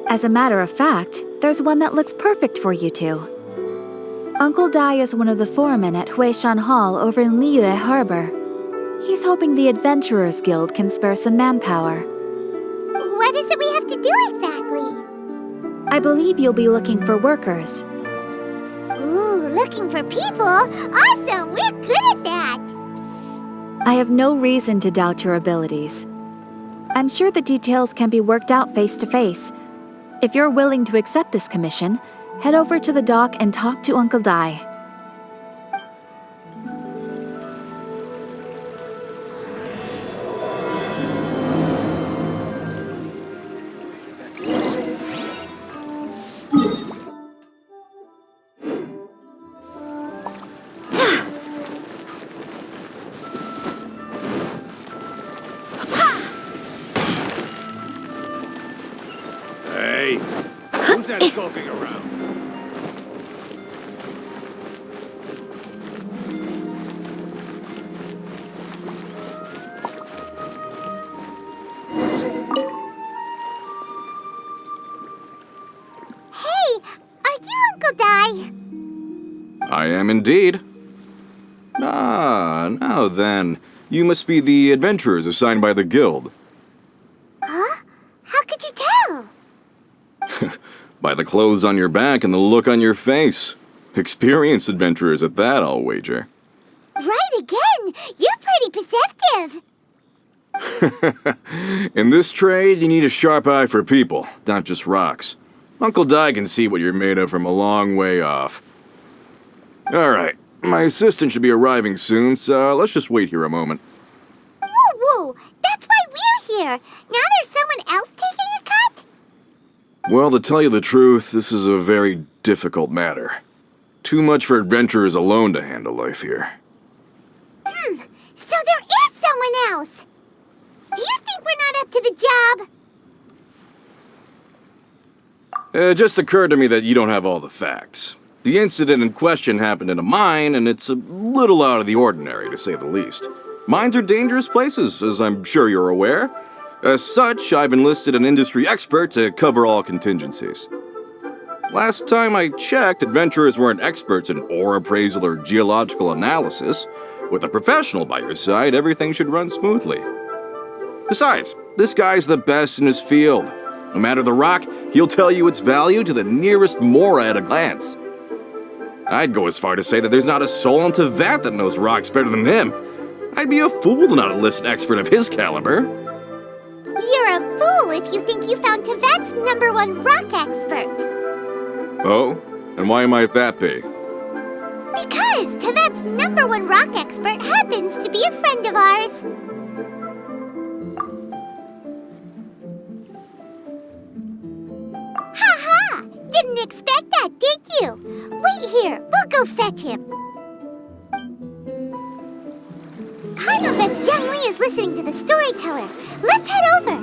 As a matter of fact, there's one that looks perfect for you two. Uncle Dai is one of the foremen at Huishan Hall over in Liyue Harbor. He's hoping the Adventurers Guild can spare some manpower. What is it we have to do exactly? I believe you'll be looking for workers. Ooh, looking for people? Awesome! We're good at that! I have no reason to doubt your abilities. I'm sure the details can be worked out face to face. If you're willing to accept this commission, head over to the dock and talk to Uncle Dai. Hey, who's that skulking around? Hey, are you Uncle Dai? I am indeed. Ah, now then. You must be the adventurers assigned by the guild. Huh? How could you tell? By the clothes on your back and the look on your face. Experienced adventurers at that, I'll wager. Right again! You're pretty perceptive! In this trade, you need a sharp eye for people, not just rocks. Uncle Dai can see what you're made of from a long way off. Alright, my assistant should be arriving soon, so let's just wait here a moment. Woo-woo! That's why we're here! Now there's someone else taking a cut? Well, to tell you the truth, this is a very difficult matter. Too much for adventurers alone to handle life here. So there is someone else! Do you think we're not up to the job? It just occurred to me that you don't have all the facts. The incident in question happened in a mine, and it's a little out of the ordinary, to say the least. Mines are dangerous places, as I'm sure you're aware. As such, I've enlisted an industry expert to cover all contingencies. Last time I checked, adventurers weren't experts in ore appraisal or geological analysis. With a professional by your side, everything should run smoothly. Besides, this guy's the best in his field. No matter the rock, he'll tell you its value to the nearest mora at a glance. I'd go as far to say that there's not a soul on Teyvat that knows rocks better than him. I'd be a fool to not enlist an expert of his caliber. You're a fool if you think you found Teyvat's #1 rock expert. Oh? And why might that be? Because Teyvat's #1 rock expert happens to be a friend of ours. Ha-ha! Didn't expect that, did you? Wait here, we'll go fetch him. I'll bet Zhang is listening to the storyteller. Let's head over.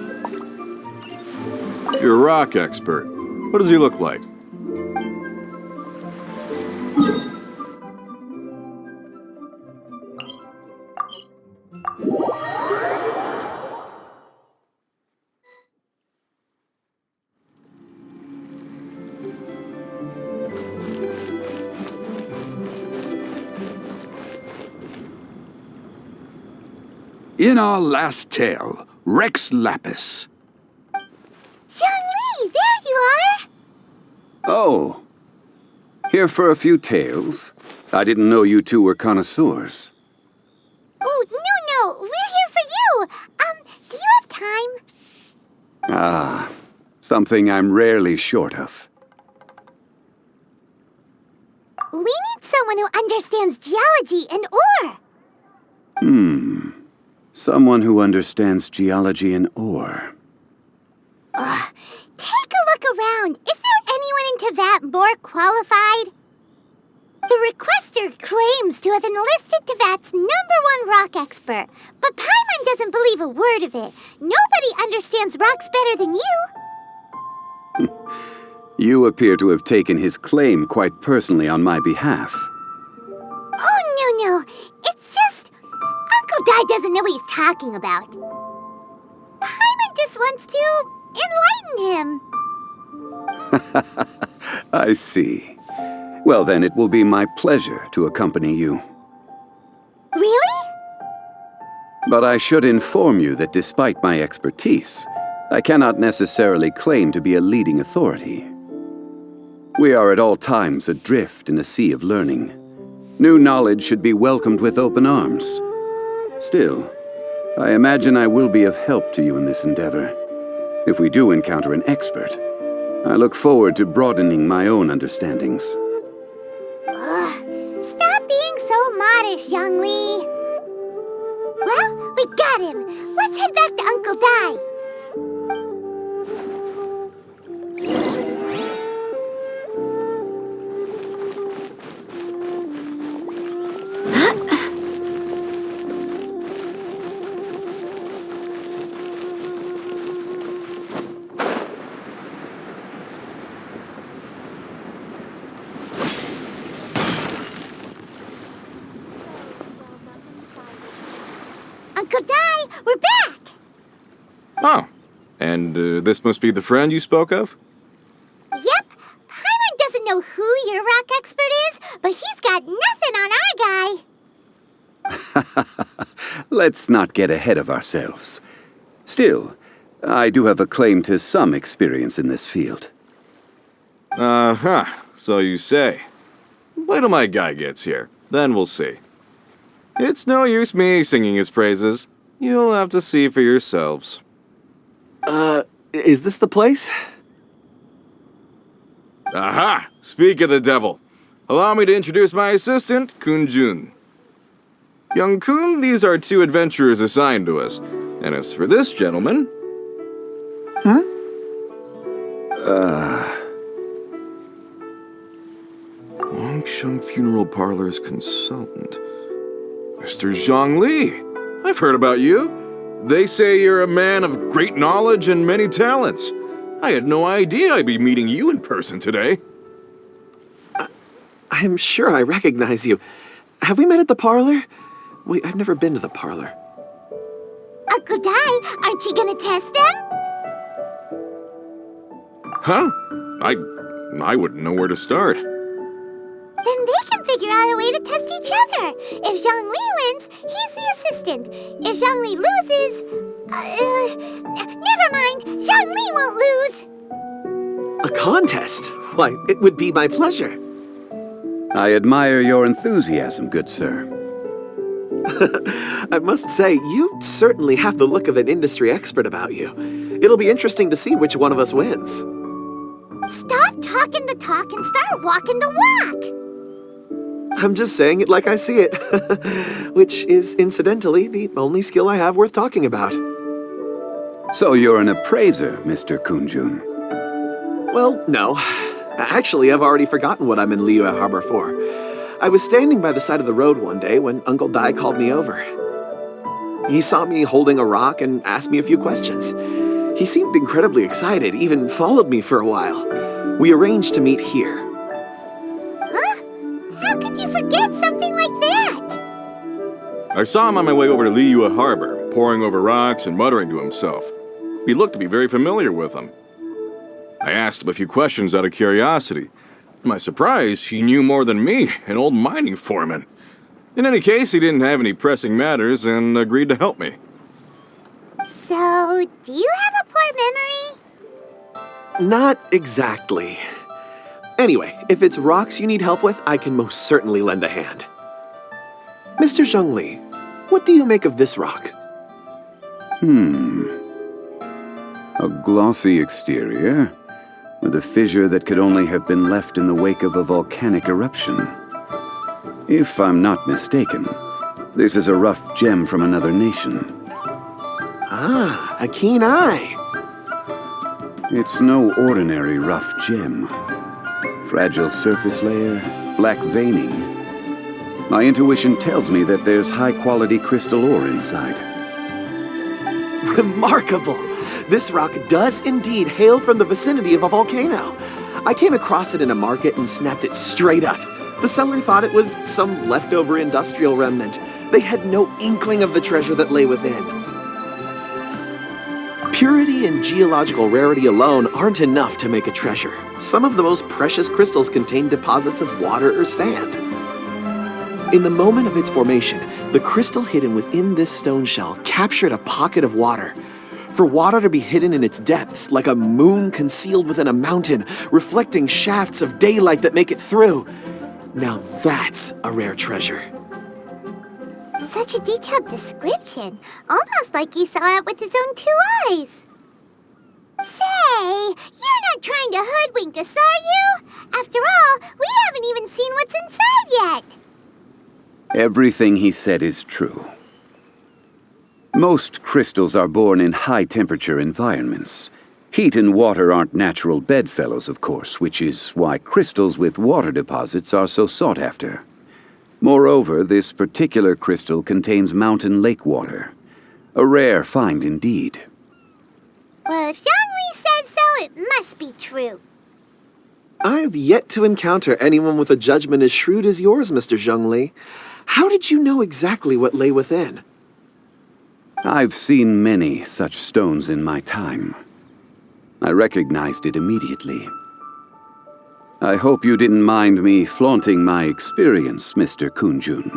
You're a rock expert. What does he look like? In our last tale, Rex Lapis. Zhang, there you are! Oh. Here for a few tales? I didn't know you two were connoisseurs. Oh, no, we're here for you! Do you have time? Ah, something I'm rarely short of. We need someone who understands geology and ore. Someone who understands geology and ore. Take a look around. Is there anyone in Teyvat more qualified? The requester claims to have enlisted Teyvat's #1 rock expert, but Paimon doesn't believe a word of it. Nobody understands rocks better than you. You appear to have taken his claim quite personally on my behalf. Oh, no. It's just... Uncle Dai doesn't know what he's talking about. Paimon just wants to enlighten him. I see. Well, then it will be my pleasure to accompany you. Really? But I should inform you that despite my expertise, I cannot necessarily claim to be a leading authority. We are at all times adrift in a sea of learning. New knowledge should be welcomed with open arms. Still, I imagine I will be of help to you in this endeavor. If we do encounter an expert, I look forward to broadening my own understandings. Stop being so modest, Zhongli. Well, we got him. Let's head back to Uncle Dai. Uncle Dai, we're back! Oh, and this must be the friend you spoke of? Yep. Paimon doesn't know who your rock expert is, but he's got nothing on our guy. Let's not get ahead of ourselves. Still, I do have a claim to some experience in this field. Uh-huh, so you say. Wait till my guy gets here, then we'll see. It's no use me singing his praises. You'll have to see for yourselves. Is this the place? Aha! Speak of the devil. Allow me to introduce my assistant, Kun-jun. Young Kun, these are two adventurers assigned to us. And as for this gentleman... Longsheng Funeral Parlor's consultant. Mr. Zhongli, I've heard about you. They say you're a man of great knowledge and many talents. I had no idea I'd be meeting you in person today. I'm sure I recognize you. Have we met at the parlor? Wait, I've never been to the parlor. Uncle Dai, aren't you gonna test them? Huh? I wouldn't know where to start. Then they can figure out a way to test each other. If Zhongli wins, he's the assistant. If Zhongli loses... never mind. Zhongli won't lose. A contest? Why, it would be my pleasure. I admire your enthusiasm, good sir. I must say, you certainly have the look of an industry expert about you. It'll be interesting to see which one of us wins. Stop talking the talk and start walking the walk. I'm just saying it like I see it, which is, incidentally, the only skill I have worth talking about. So you're an appraiser, Mr. Kun-jun. Well, no. Actually, I've already forgotten what I'm in Liyue Harbor for. I was standing by the side of the road one day when Uncle Dai called me over. He saw me holding a rock and asked me a few questions. He seemed incredibly excited, even followed me for a while. We arranged to meet here. Huh? How could you forget something like that? I saw him on my way over to Liyue Harbor, poring over rocks and muttering to himself. He looked to be very familiar with them. I asked him a few questions out of curiosity. To my surprise, he knew more than me, an old mining foreman. In any case, he didn't have any pressing matters and agreed to help me. So, do you have a poor memory? Not exactly. Anyway, if it's rocks you need help with, I can most certainly lend a hand. Mr. Zhongli, what do you make of this rock? A glossy exterior, with a fissure that could only have been left in the wake of a volcanic eruption. If I'm not mistaken, this is a rough gem from another nation. Ah, a keen eye. It's no ordinary rough gem. Fragile surface layer, black veining. My intuition tells me that there's high-quality crystal ore inside. Remarkable! This rock does indeed hail from the vicinity of a volcano. I came across it in a market and snapped it straight up. The seller thought it was some leftover industrial remnant. They had no inkling of the treasure that lay within. Purity and geological rarity alone aren't enough to make a treasure. Some of the most precious crystals contain deposits of water or sand. In the moment of its formation, the crystal hidden within this stone shell captured a pocket of water. For water to be hidden in its depths, like a moon concealed within a mountain, reflecting shafts of daylight that make it through. Now that's a rare treasure. Such a detailed description, almost like he saw it with his own 2 eyes. Say, you're not trying to hoodwink us, are you? After all, we haven't even seen what's inside yet. Everything he said is true. Most crystals are born in high-temperature environments. Heat and water aren't natural bedfellows, of course, which is why crystals with water deposits are so sought after. Moreover, this particular crystal contains mountain lake water. A rare find indeed. Well, if Zhongli says so, it must be true. I've yet to encounter anyone with a judgment as shrewd as yours, Mr. Zhongli. How did you know exactly what lay within? I've seen many such stones in my time. I recognized it immediately. I hope you didn't mind me flaunting my experience, Mr. Kunjun.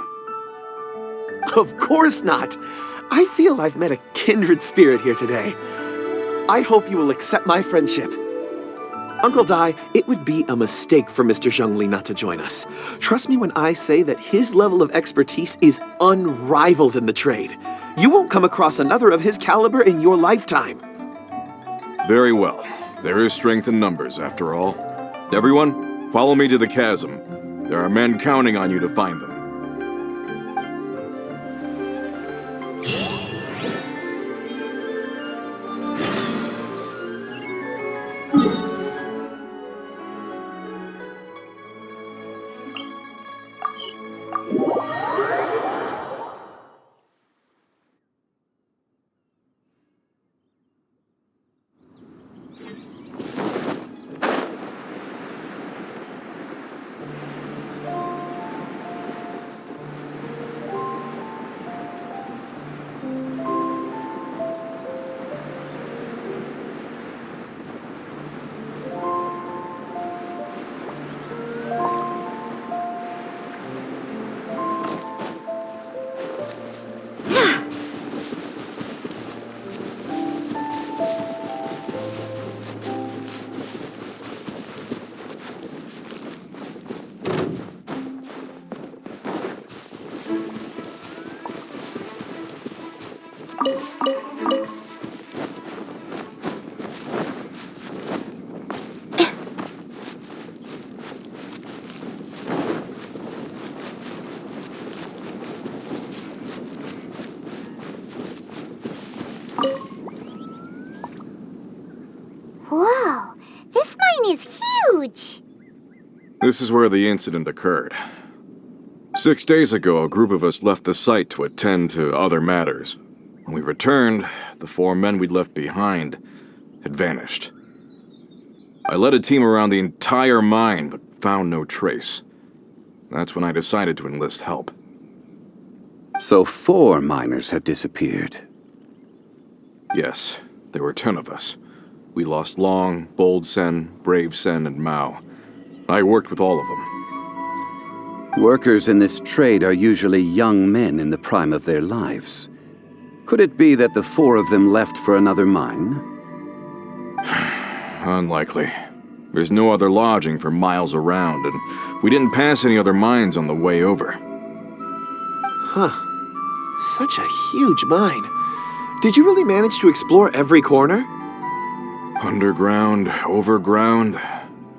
Of course not. I feel I've met a kindred spirit here today. I hope you will accept my friendship. Uncle Dai, it would be a mistake for Mr. Zhongli not to join us. Trust me when I say that his level of expertise is unrivaled in the trade. You won't come across another of his caliber in your lifetime. Very well. There is strength in numbers, after all. Everyone, follow me to the chasm. There are men counting on you to find them. Whoa, this mine is huge! This is where the incident occurred. 6 days ago, a group of us left the site to attend to other matters. When we returned, the 4 men we'd left behind had vanished. I led a team around the entire mine, but found no trace. That's when I decided to enlist help. So 4 miners have disappeared. Yes, there were 10 of us. We lost Long, Bold Sen, Brave Sen, and Mao. I worked with all of them. Workers in this trade are usually young men in the prime of their lives. Could it be that the 4 of them left for another mine? Unlikely. There's no other lodging for miles around, and we didn't pass any other mines on the way over. Huh. Such a huge mine. Did you really manage to explore every corner? Underground, overground,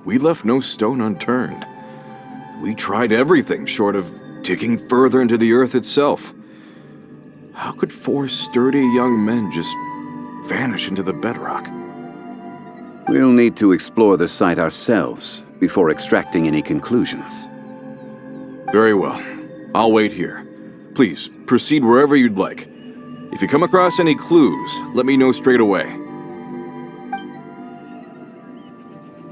we left no stone unturned. We tried everything short of digging further into the earth itself. How could 4 sturdy young men just vanish into the bedrock? We'll need to explore the site ourselves before extracting any conclusions. Very well. I'll wait here. Please, proceed wherever you'd like. If you come across any clues, let me know straight away.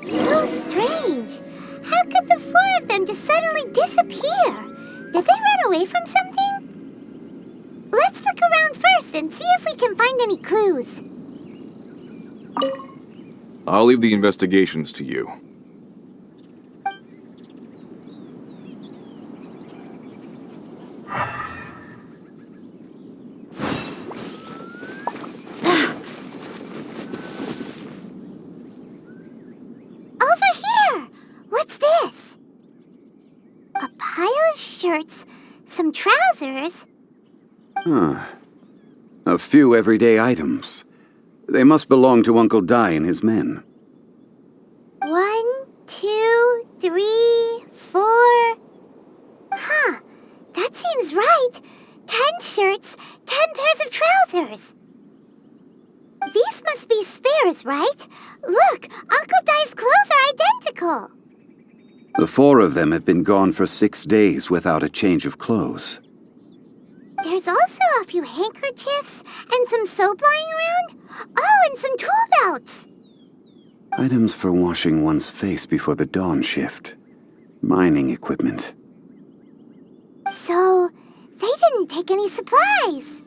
So strange. How could the 4 of them just suddenly disappear? Did they run away from something? Let's look around first and see if we can find any clues. I'll leave the investigations to you. Over here! What's this? A pile of shirts, some trousers. A few everyday items. They must belong to Uncle Dai and his men. 1, 2, 3, 4. Huh, that seems right. 10 shirts, 10 pairs of trousers. These must be spares, right? Look, Uncle Dai's clothes are identical. The 4 of them have been gone for 6 days without a change of clothes. There's also a few handkerchiefs and some soap lying around. Oh, and some tool belts. Items for washing one's face before the dawn shift. Mining equipment. So, they didn't take any supplies.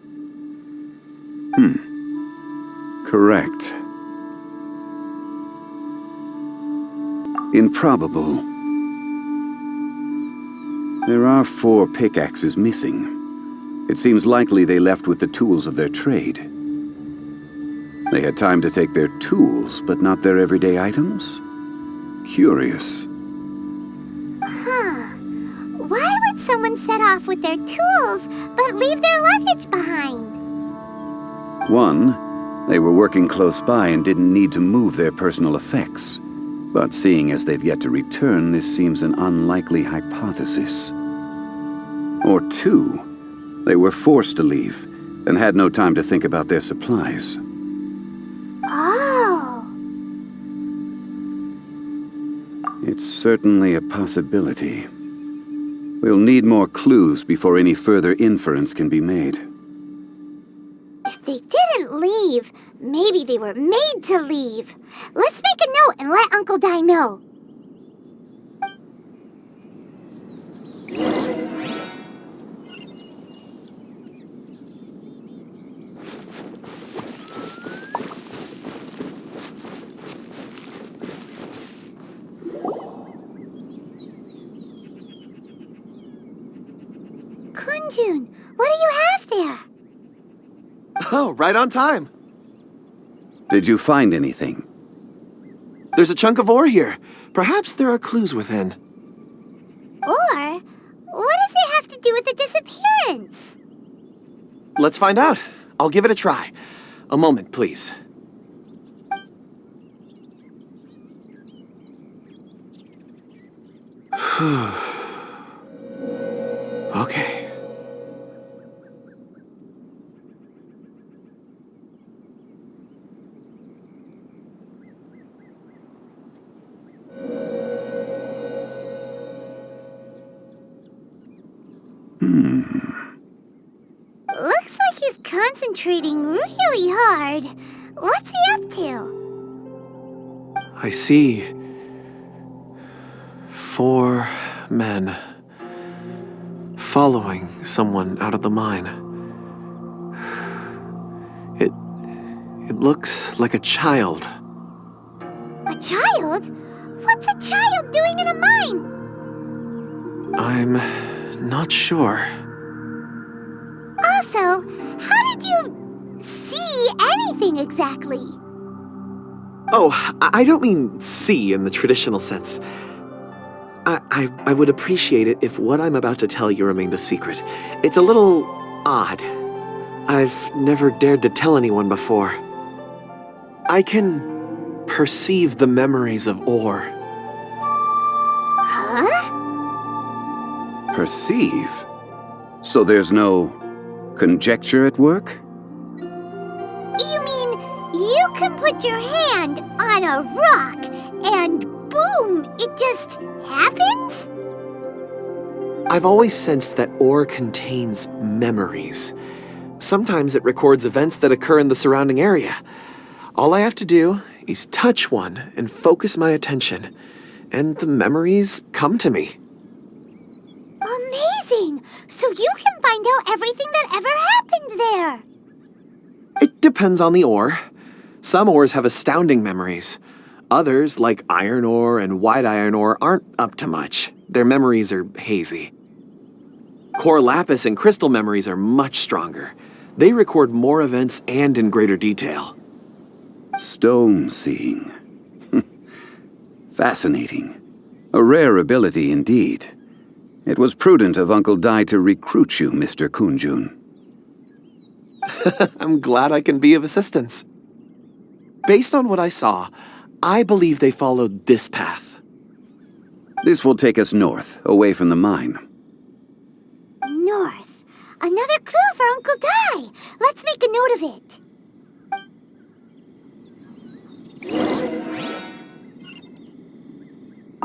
Correct. Improbable. There are 4 pickaxes missing. It seems likely they left with the tools of their trade. They had time to take their tools, but not their everyday items? Curious. Why would someone set off with their tools, but leave their luggage behind? 1, they were working close by and didn't need to move their personal effects. But seeing as they've yet to return, this seems an unlikely hypothesis. Or 2, they were forced to leave and had no time to think about their supplies. Oh. It's certainly a possibility. We'll need more clues before any further inference can be made. If they didn't leave, maybe they were made to leave. Let's make a note and let Uncle Dai know. Kunjun, what do you have there? Oh, right on time. Did you find anything? There's a chunk of ore here. Perhaps there are clues within. Or, what does it have to do with the disappearance? Let's find out. I'll give it a try. A moment, please. Okay. Looks like he's concentrating really hard. What's he up to? I see 4 men following someone out of the mine. It looks like a child. A child? What's a child doing in a mine? I'm not sure. Also, how did you see anything exactly? Oh, I don't mean see in the traditional sense. I would appreciate it if what I'm about to tell you remained a secret. It's a little odd. I've never dared to tell anyone before. I can perceive the memories of ore. Huh? Perceive? So there's no conjecture at work? You mean you can put your hand on a rock and boom, it just happens? I've always sensed that ore contains memories. Sometimes it records events that occur in the surrounding area. All I have to do is touch one and focus my attention, and the memories come to me. Amazing! So you can find out everything that ever happened there. It depends on the ore. Some ores have astounding memories. Others, like iron ore and white iron ore, aren't up to much. Their memories are hazy. Core lapis and crystal memories are much stronger. They record more events and in greater detail. Stone seeing. Fascinating. A rare ability indeed. It was prudent of Uncle Dai to recruit you, Mr. Kunjun. I'm glad I can be of assistance. Based on what I saw, I believe they followed this path. This will take us north, away from the mine. North. Another clue for Uncle Dai. Let's make a note of it.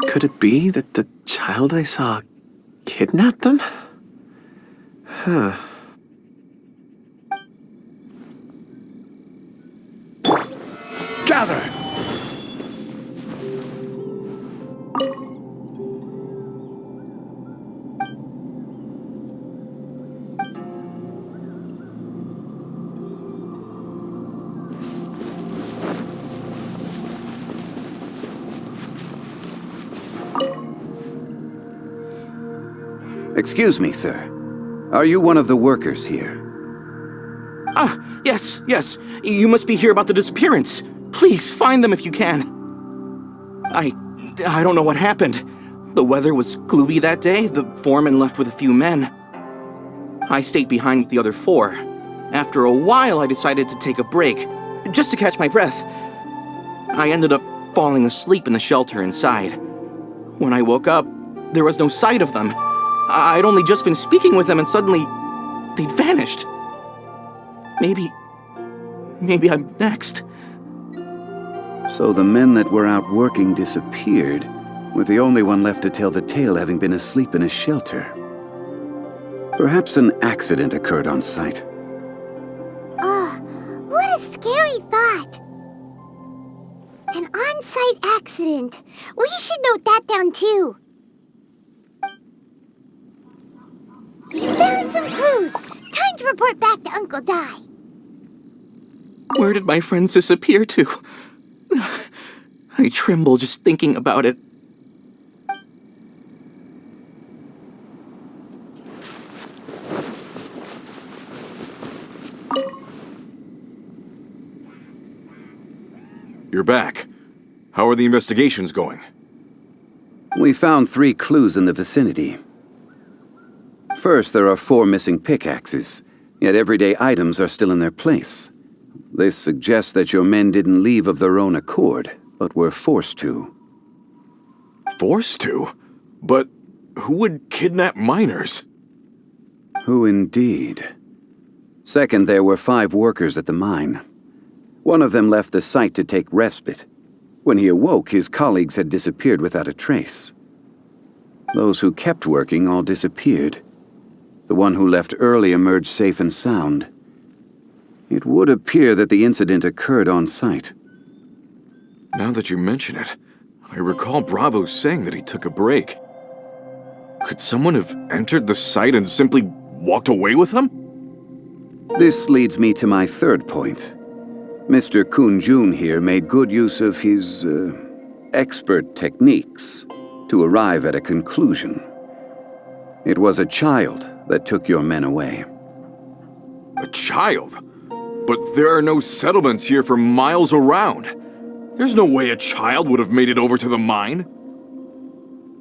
Could it be that the child I saw kidnapped them? Huh. Gather! Excuse me, sir. Are you one of the workers here? Ah, yes. You must be here about the disappearance. Please, find them if you can. I don't know what happened. The weather was gloomy that day. The foreman left with a few men. I stayed behind with the other 4. After a while, I decided to take a break, just to catch my breath. I ended up falling asleep in the shelter inside. When I woke up, there was no sight of them. I'd only just been speaking with them and suddenly they'd vanished. Maybe I'm next. So the men that were out working disappeared, with the only one left to tell the tale having been asleep in a shelter. Perhaps an accident occurred on site. What a scary thought. An on-site accident. We should note that down too. We found some clues. Time to report back to Uncle Dai. Where did my friends disappear to? I tremble just thinking about it. You're back. How are the investigations going? We found 3 clues in the vicinity. First, there are 4 missing pickaxes, yet everyday items are still in their place. This suggests that your men didn't leave of their own accord, but were forced to. Forced to? But who would kidnap miners? Who indeed? Second, there were 5 workers at the mine. One of them left the site to take respite. When he awoke, his colleagues had disappeared without a trace. Those who kept working all disappeared. The one who left early emerged safe and sound. It would appear that the incident occurred on site. Now that you mention it, I recall Bravo saying that he took a break. Could someone have entered the site and simply walked away with them? This leads me to my third point. Mr. Kunjun here made good use of his, expert techniques to arrive at a conclusion. It was a child that took your men away. A child? But there are no settlements here for miles around. There's no way a child would have made it over to the mine.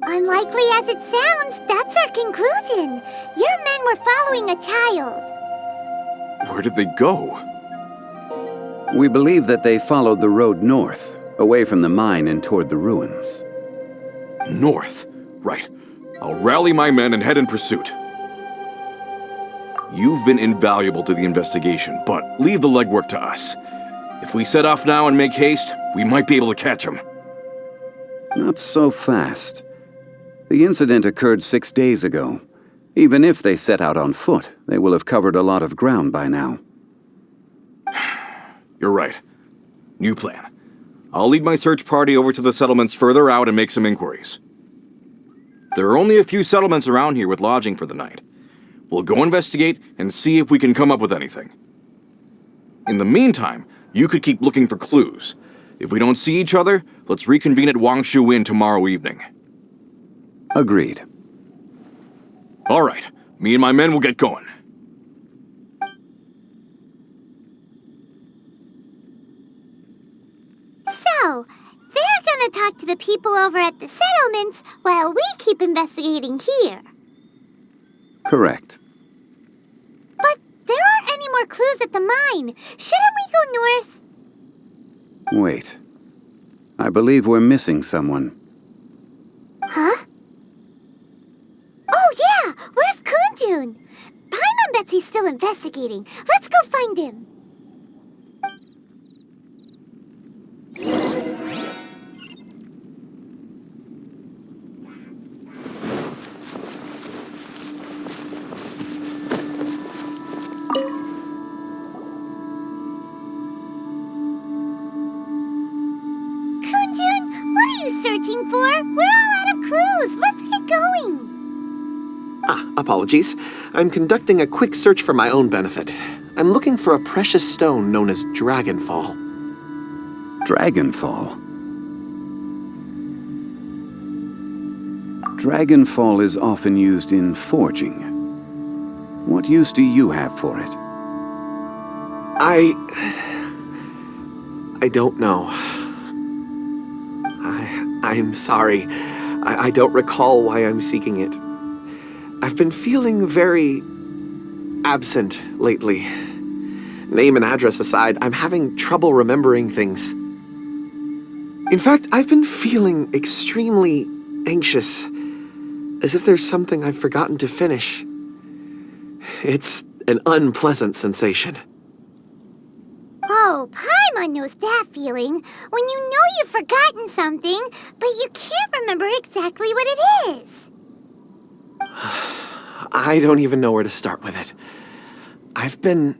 Unlikely as it sounds, that's our conclusion. Your men were following a child. Where did they go? We believe that they followed the road north, away from the mine and toward the ruins. North? Right. I'll rally my men and head in pursuit. You've been invaluable to the investigation, but leave the legwork to us. If we set off now and make haste, we might be able to catch them. Not so fast. The incident occurred 6 days ago. Even if they set out on foot, they will have covered a lot of ground by now. You're right. New plan. I'll lead my search party over to the settlements further out and make some inquiries. There are only a few settlements around here with lodging for the night. We'll go investigate and see if we can come up with anything. In the meantime, you could keep looking for clues. There are only a few settlements around here with lodging for the night. We'll go investigate and see if we can come up with anything. In the meantime, you could keep looking for clues. There are only a few settlements around here with lodging for the night. We'll go investigate and see if we can come up with anything. If we don't see each other, let's reconvene at Wangshu Inn tomorrow evening. Agreed. All right, me and my men will get going. So, they're gonna talk to the people over at the settlements while we keep investigating here. Correct. But there aren't any more clues at the mine. Shouldn't we go north? Wait. I believe we're missing someone. Huh? Oh yeah! Where's Kunjun? Paimon bets he's still investigating. Let's go find him. Kunjun, what are you searching for? We're all out of clues. Let's get going. Apologies. I'm conducting a quick search for my own benefit. I'm looking for a precious stone known as Dragonfall. Dragonfall? Dragonfall is often used in forging. What use do you have for it? I don't know. I'm sorry. I don't recall why I'm seeking it. I've been feeling very absent lately. Name and address aside, I'm having trouble remembering things. In fact, I've been feeling extremely anxious, as if there's something I've forgotten to finish. It's an unpleasant sensation. Oh, Paimon knows that feeling. When you know you've forgotten something, but you can't remember exactly what it is. I don't even know where to start with it. I've been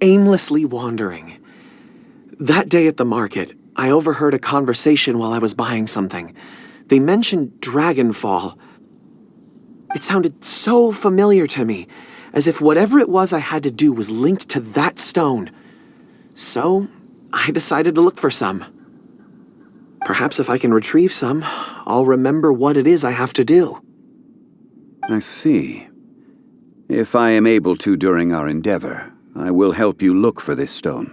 aimlessly wandering. That day at the market, I overheard a conversation while I was buying something. They mentioned Dragonfall. It sounded so familiar to me, as if whatever it was I had to do was linked to that stone. So, I decided to look for some. Perhaps if I can retrieve some, I'll remember what it is I have to do. I see. If I am able to during our endeavor, I will help you look for this stone.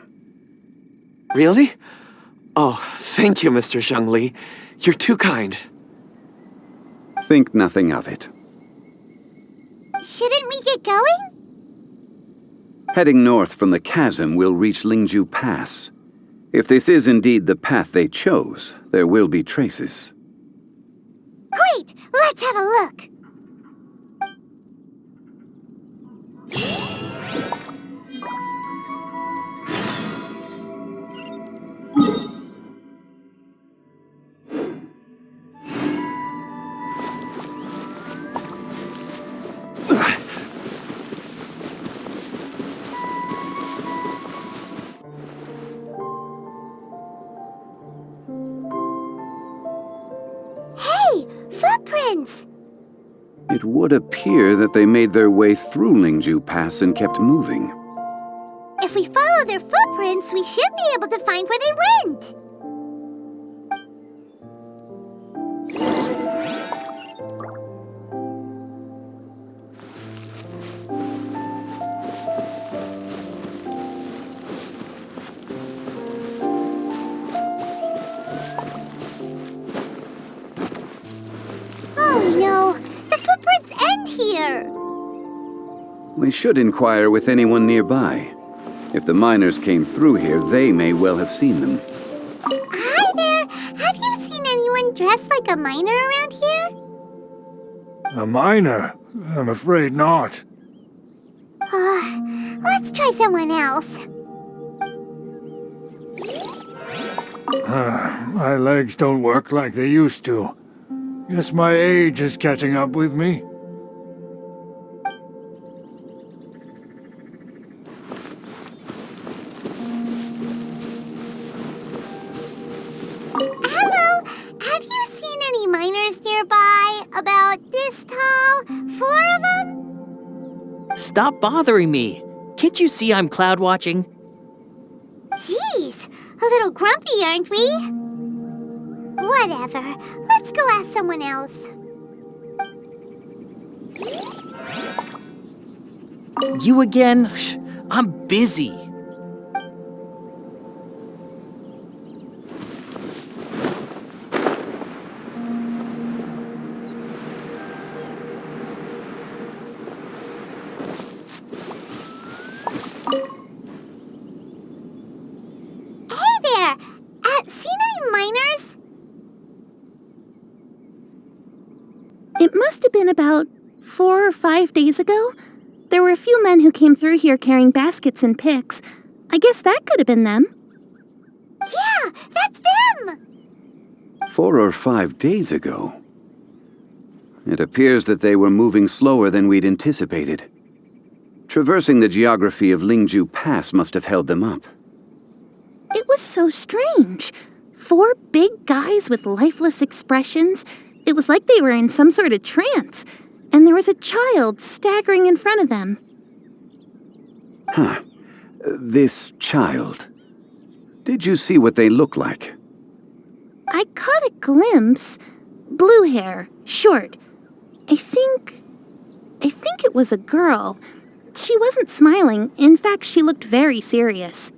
Really? Oh, thank you, Mr. Zhengli. You're too kind. Think nothing of it. Shouldn't we get going? Heading north from the chasm, we'll reach Lingju Pass. If this is indeed the path they chose, there will be traces. Great! Let's have a look. Hey! Footprints! It would appear that they made their way through Lingju Pass and kept moving. If we follow their footprints, we should be able to find where they went. Oh no! The footprints end here! We should inquire with anyone nearby. If the miners came through here, they may well have seen them. Hi there! Have you seen anyone dressed like a miner around here? A miner? I'm afraid not. Let's try someone else. My legs don't work like they used to. Guess my age is catching up with me. Hello! Have you seen any miners nearby? About this tall? 4 of them? Stop bothering me. Can't you see I'm cloud watching? Jeez! little grumpy, aren't we? Whatever. Let's go ask someone else. You again? Shh, I'm busy. Hey there! Seen any miners? It must have been about 4 or 5 days ago. There were a few men who came through here carrying baskets and picks. I guess that could have been them. Yeah, that's them! 4 or 5 days ago. It appears that they were moving slower than we'd anticipated. Traversing the geography of Lingju Pass must have held them up. It was so strange. 4 big guys with lifeless expressions. It was like they were in some sort of trance. And there was a child staggering in front of them. Huh. This child. Did you see what they look like? I caught a glimpse. Blue hair, short. I think it was a girl. She wasn't smiling. In fact, she looked very serious.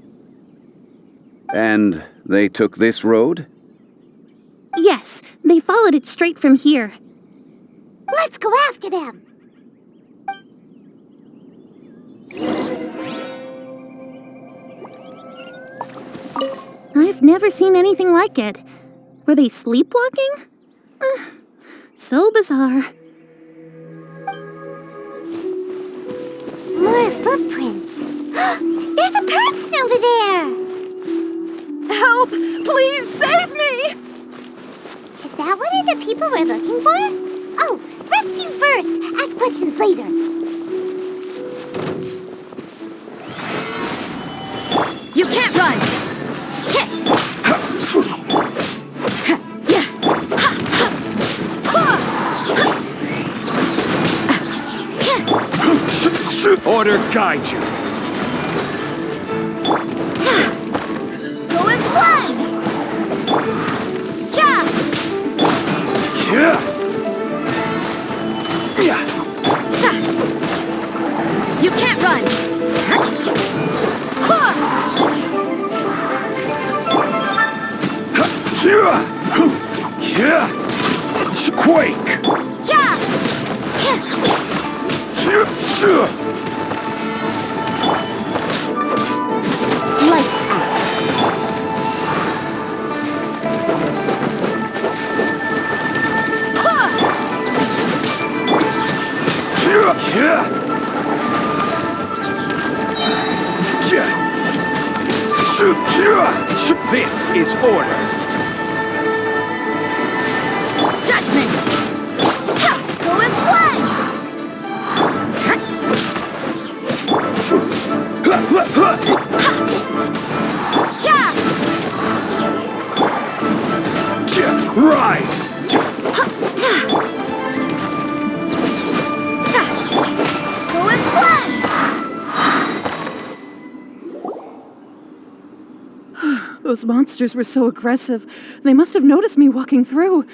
And they took this road? Yes, they followed it straight from here. Let's go after them! I've never seen anything like it. Were they sleepwalking? So bizarre. More footprints. There's a person over there! Help! Please save me! Is that one of the people we're looking for? Oh, rescue first! Ask questions later. You can't run! Order guide you. Go as one! Yeah! You can't run! Quake! Yeah! Lights out! This is order. Judgment! Go as one! Yeah! Rise! Go as one! Those monsters were so aggressive. They must have noticed me walking through.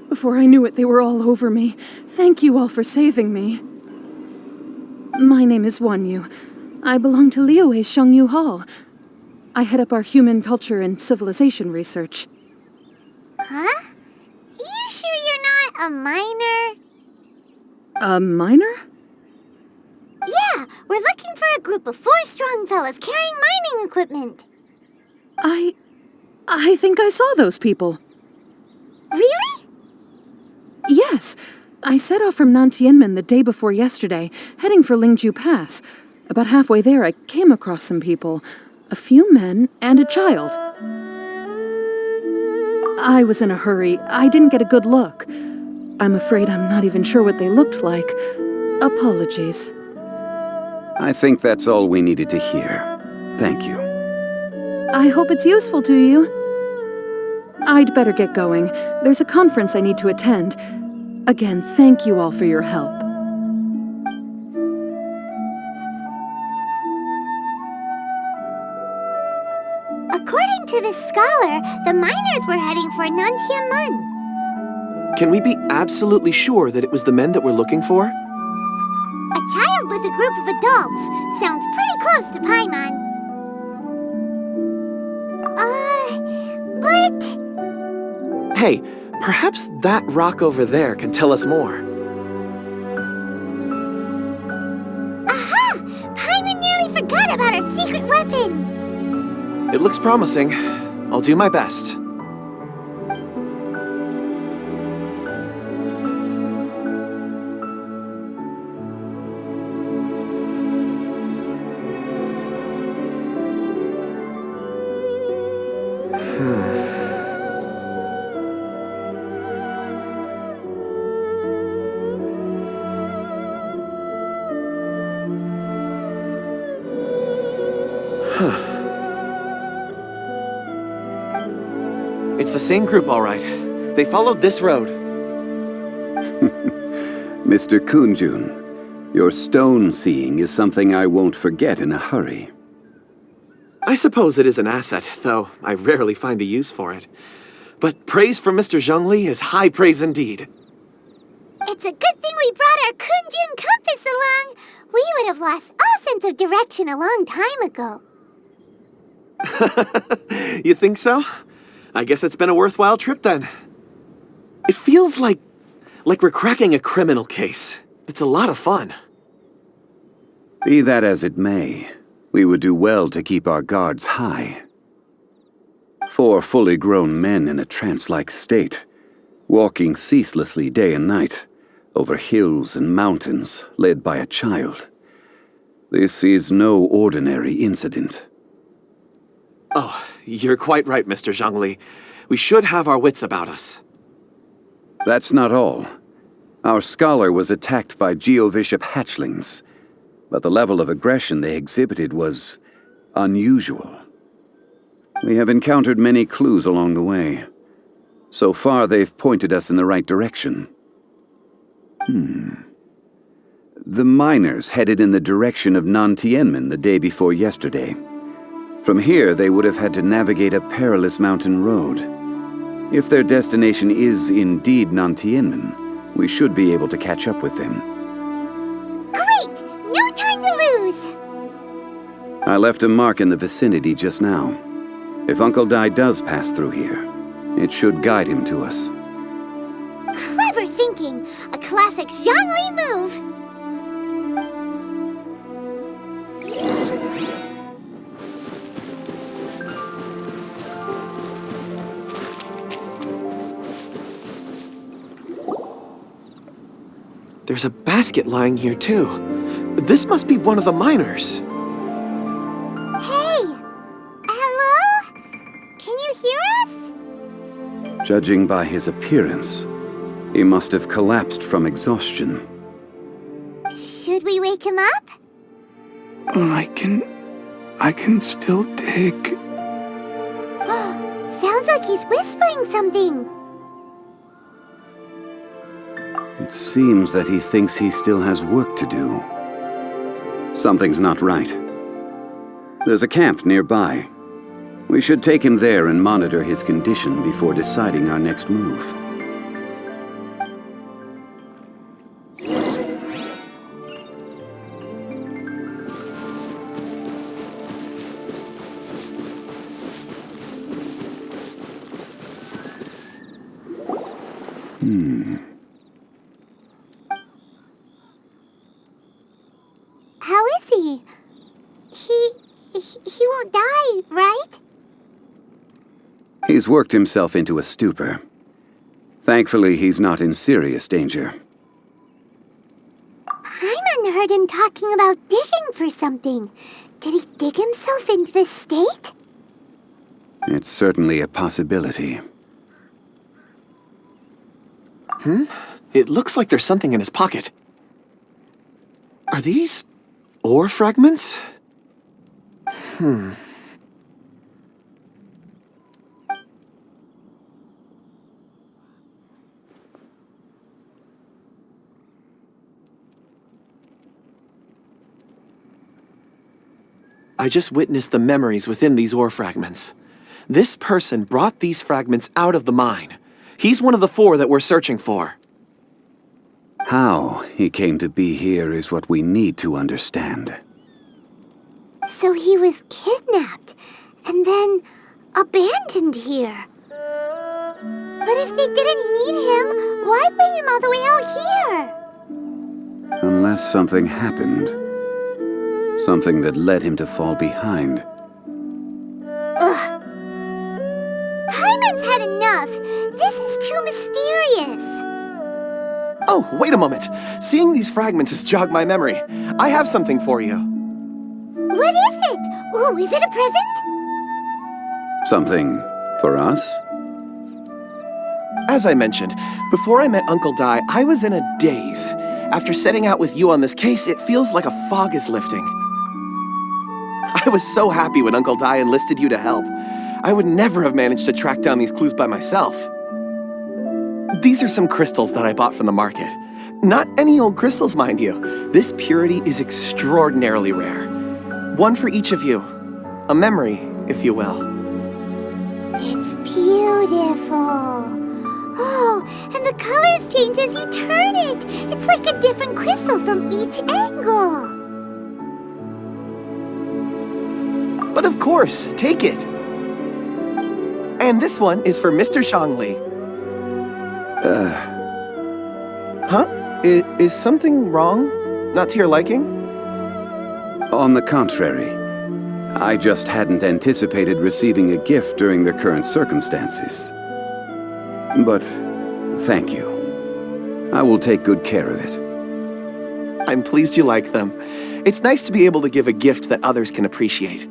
Before I knew it, they were all over me. Thank you all for saving me. My name is Wanyu. I belong to Liyue's Shengyu Hall. I head up our human culture and civilization research. Huh? You sure you're not a miner? A miner? Yeah, we're looking for a group of 4 strong fellas carrying mining equipment. I think I saw those people. Really? Yes. I set off from Nantianmen the day before yesterday, heading for Lingju Pass. About halfway there, I came across some people. A few men and a child. I was in a hurry. I didn't get a good look. I'm afraid I'm not even sure what they looked like. Apologies. I think that's all we needed to hear. Thank you. I hope it's useful to you. I'd better get going. There's a conference I need to attend. Again, thank you all for your help. According to this scholar, the miners were heading for Nantia Mun. Can we be absolutely sure that it was the men that we're looking for? A child with a group of adults sounds pretty close to Paimon. But... Hey, perhaps that rock over there can tell us more. Aha! Paimon nearly forgot about our secret weapon! It looks promising. I'll do my best. It's the same group, all right. They followed this road. Mr. Kunjun, your stone seeing is something I won't forget in a hurry. I suppose it is an asset, though I rarely find a use for it. But praise from Mr. Zhongli is high praise indeed. It's a good thing we brought our Kunjun compass along. We would have lost all sense of direction a long time ago. You think so? I guess it's been a worthwhile trip then. It feels like we're cracking a criminal case. It's a lot of fun. Be that as it may, we would do well to keep our guards high. 4 fully grown men in a trance-like state, walking ceaselessly day and night, over hills and mountains, led by a child. This is no ordinary incident. Oh, you're quite right, Mr. Zhongli. We should have our wits about us. That's not all. Our scholar was attacked by Geovishap hatchlings, but the level of aggression they exhibited was unusual. We have encountered many clues along the way. So far, they've pointed us in the right direction. The miners headed in the direction of Nantianmen the day before yesterday. From here, they would have had to navigate a perilous mountain road. If their destination is indeed Nantianmen, we should be able to catch up with them. Great! No time to lose! I left a mark in the vicinity just now. If Uncle Dai does pass through here, it should guide him to us. Clever thinking! A classic Zhongli move! There's a basket lying here, too. This must be one of the miners. Hey! Hello? Can you hear us? Judging by his appearance, he must have collapsed from exhaustion. Should we wake him up? I can still dig. Sounds like he's whispering something. It seems that he thinks he still has work to do. Something's not right. There's a camp nearby. We should take him there and monitor his condition before deciding our next move. How is he? He won't die, right? He's worked himself into a stupor. Thankfully, he's not in serious danger. Paimon heard him talking about digging for something. Did he dig himself into this state? It's certainly a possibility. It looks like there's something in his pocket. Are these ore fragments? I just witnessed the memories within these ore fragments. This person brought these fragments out of the mine. He's one of the 4 that we're searching for. How he came to be here is what we need to understand. So he was kidnapped and then abandoned here. But if they didn't need him, why bring him all the way out here? Unless something happened. Something that led him to fall behind. Ugh. Paimon's had enough. This is too mysterious. Oh, wait a moment. Seeing these fragments has jogged my memory. I have something for you. What is it? Ooh, is it a present? Something for us? As I mentioned, before I met Uncle Dai, I was in a daze. After setting out with you on this case, it feels like a fog is lifting. I was so happy when Uncle Dai enlisted you to help. I would never have managed to track down these clues by myself. These are some crystals that I bought from the market. Not any old crystals, mind you. This purity is extraordinarily rare. One for each of you. A memory, if you will. It's beautiful. Oh, and the colors change as you turn it. It's like a different crystal from each angle. But of course, take it. And this one is for Mr. Shangli. Huh? Is something wrong? Not to your liking? On the contrary, I just hadn't anticipated receiving a gift during the current circumstances. But thank you. I will take good care of it. I'm pleased you like them. It's nice to be able to give a gift that others can appreciate.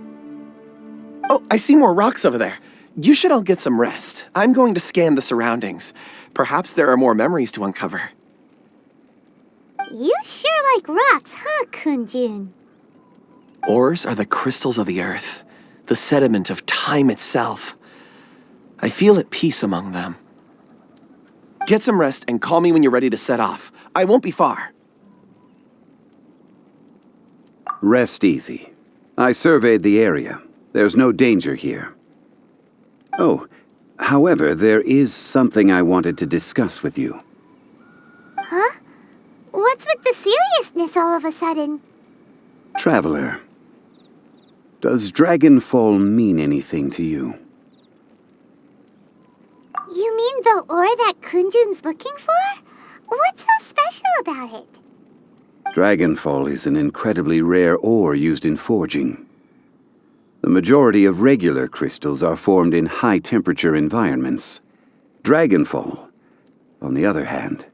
Oh, I see more rocks over there. You should all get some rest. I'm going to scan the surroundings. Perhaps there are more memories to uncover. You sure like rocks, huh, Kunjun? Ores are the crystals of the earth, the sediment of time itself. I feel at peace among them. Get some rest and call me when you're ready to set off. I won't be far. Rest easy. I surveyed the area. There's no danger here. Oh, however, there is something I wanted to discuss with you. Huh? What's with the seriousness all of a sudden? Traveler, does Dragonfall mean anything to you? You mean the ore that Kunjun's looking for? What's so special about it? Dragonfall is an incredibly rare ore used in forging. The majority of regular crystals are formed in high-temperature environments. Dragonfall, on the other hand,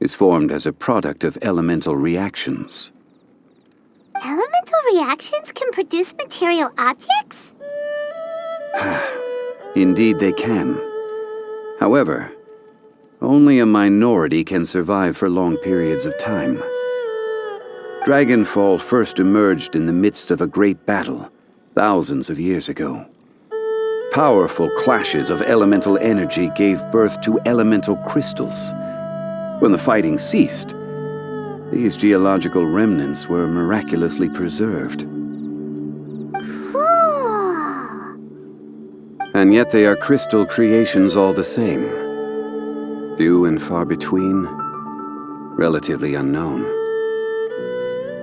is formed as a product of elemental reactions. Elemental reactions can produce material objects? Indeed they can. However, only a minority can survive for long periods of time. Dragonfall first emerged in the midst of a great battle, thousands of years ago. Powerful clashes of elemental energy gave birth to elemental crystals. When the fighting ceased, these geological remnants were miraculously preserved. Cool. And yet they are crystal creations all the same. Few and far between, relatively unknown.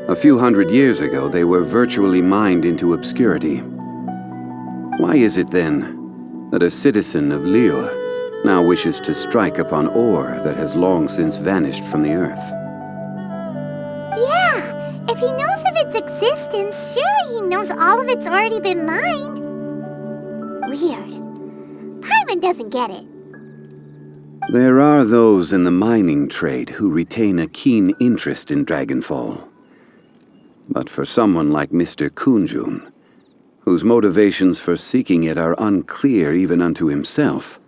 A few hundred years ago, they were virtually mined into obscurity. Why is it then that a citizen of Liyue now wishes to strike upon ore that has long since vanished from the earth? Yeah, if he knows of its existence, surely he knows all of it's already been mined. Weird. Paimon doesn't get it. There are those in the mining trade who retain a keen interest in Dragonfall. But for someone like Mr. Kunjun, whose motivations for seeking it are unclear even unto himself,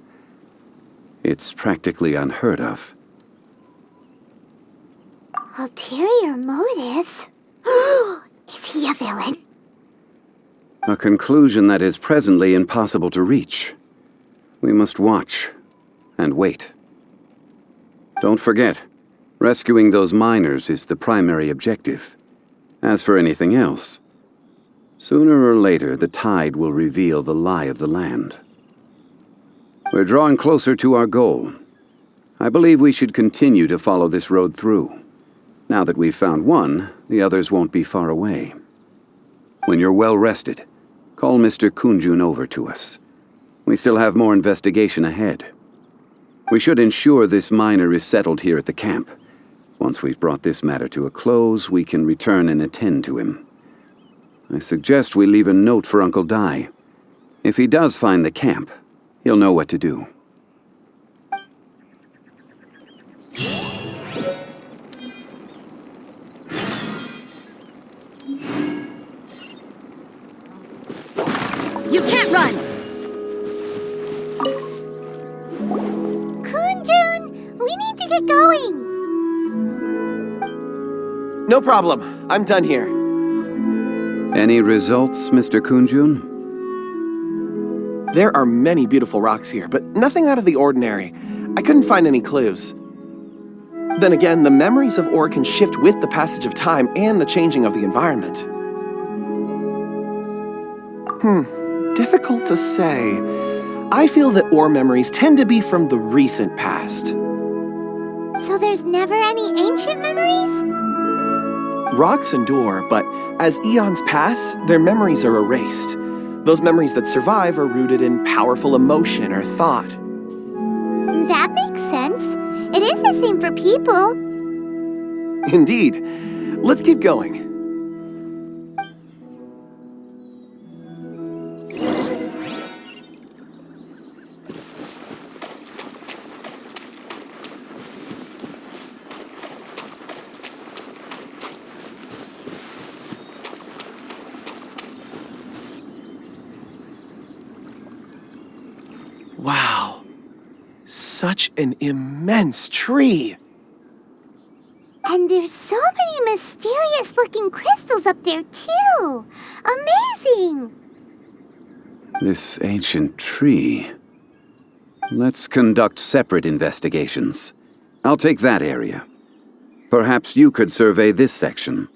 it's practically unheard of. Ulterior motives? Is he a villain? A conclusion that is presently impossible to reach. We must watch and wait. Don't forget, rescuing those miners is the primary objective. As for anything else, Sooner or later, the tide will reveal the lie of the land. We're drawing closer to our goal. I believe we should continue to follow this road through. Now that we've found one, the others won't be far away. When you're well rested, call Mr. Kunjun over to us. We still have more investigation ahead. We should ensure this miner is settled here at the camp. Once we've brought this matter to a close, we can return and attend to him. I suggest we leave a note for Uncle Dai. If he does find the camp, he'll know what to do. You can't run! Kunjun, we need to get going. No problem. I'm done here. Any results, Mr. Kunjun? There are many beautiful rocks here, but nothing out of the ordinary. I couldn't find any clues. Then again, the memories of ore can shift with the passage of time and the changing of the environment. Difficult to say. I feel that ore memories tend to be from the recent past. So there's never any ancient memories? Rocks endure, but as eons pass, their memories are erased. Those memories that survive are rooted in powerful emotion or thought. That makes sense. It is the same for people. Indeed. Let's keep going. Wow. Such an immense tree. And there's so many mysterious-looking crystals up there, too. Amazing! This ancient tree. Let's conduct separate investigations. I'll take that area. Perhaps you could survey this section.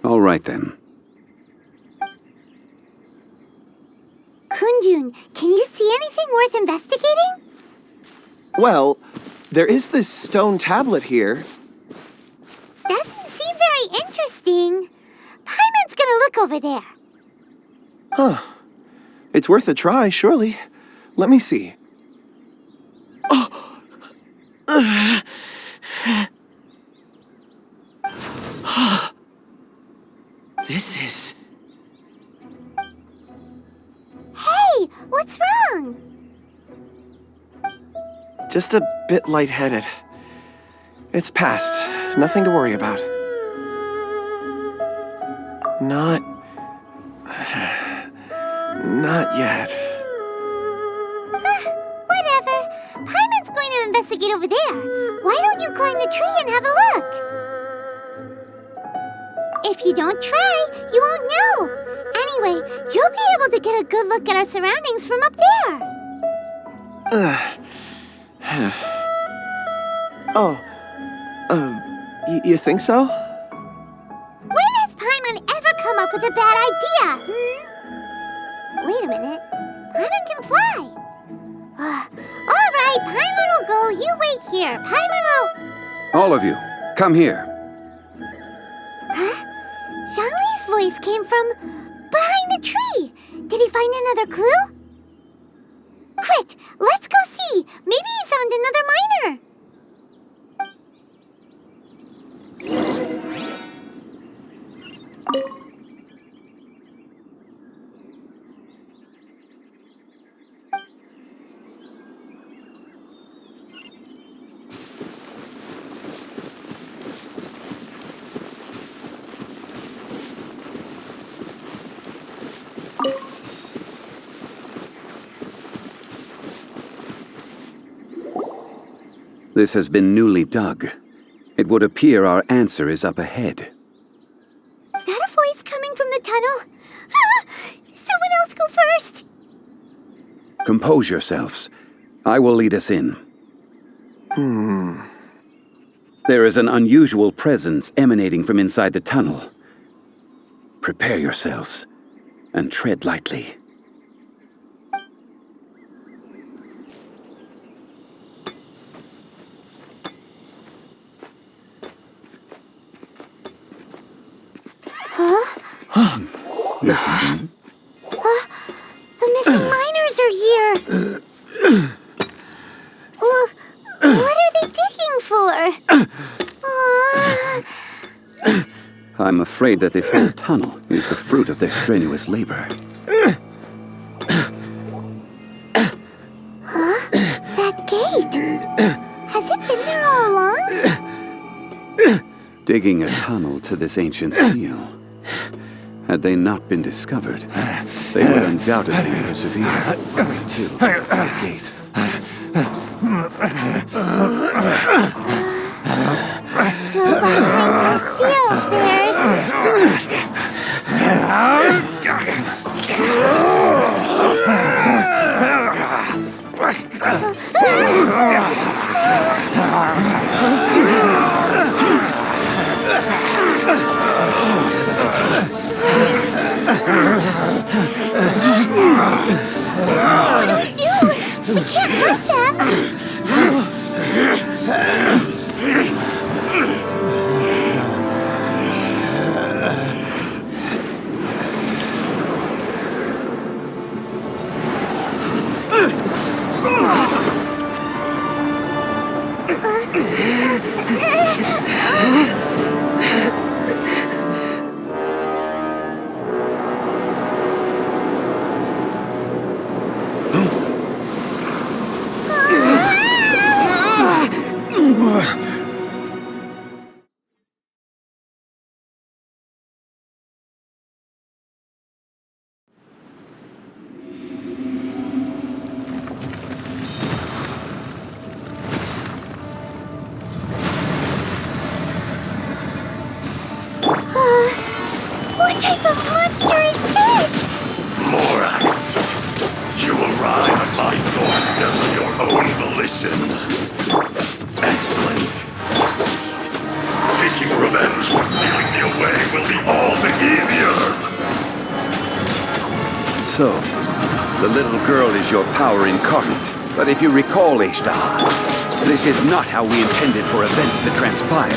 All right, then. Kunjun, can you see anything worth investigating? Well, there is this stone tablet here. Doesn't seem very interesting. Paimon's gonna look over there. Huh. It's worth a try, surely. Let me see. This is... Hey, what's wrong? Just a bit lightheaded. It's past. Nothing to worry about. Not yet. Whatever. Paimon's going to investigate over there. Why don't you climb the tree and have a look? If you don't try, you won't know. Anyway, you'll be able to get a good look at our surroundings from up there. You think so? When has Paimon ever come up with a bad idea, Wait a minute. Paimon can fly. All right, Paimon will go. You wait here. Paimon will... All of you, come here. Huh? Zhongli's voice came from behind the tree. Did he find another clue? Quick, let's go see. Maybe he found another miner. This has been newly dug. It would appear our answer is up ahead. Is that a voice coming from the tunnel? Someone else go first. Compose yourselves. I will lead us in. There is an unusual presence emanating from inside the tunnel. Prepare yourselves, and tread lightly. Listen. The missing miners are here. What are they digging for? I'm afraid that this whole tunnel is the fruit of their strenuous labor. That gate. Has it been there all along? Digging a tunnel to this ancient seal. Had they not been discovered, they would undoubtedly persevere to the gate. So behind the seal, there's... What do we do? We can't hurt them. What type of monster is this? Morax, you arrive at my doorstep of your own volition. Excellent. Taking revenge for sealing me away will be all the easier. So, the little girl is your power incarnate. But if you recall, Ishtar, this is not how we intended for events to transpire.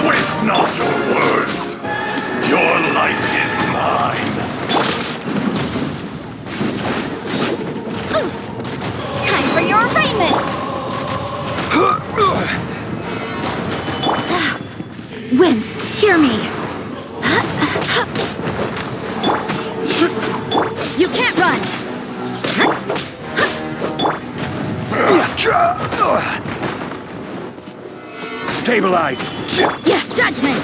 Waste not your words. Your life is mine. Time for your arraignment. Wind, hear me. You can't run. Stabilize! Yeah, judgment.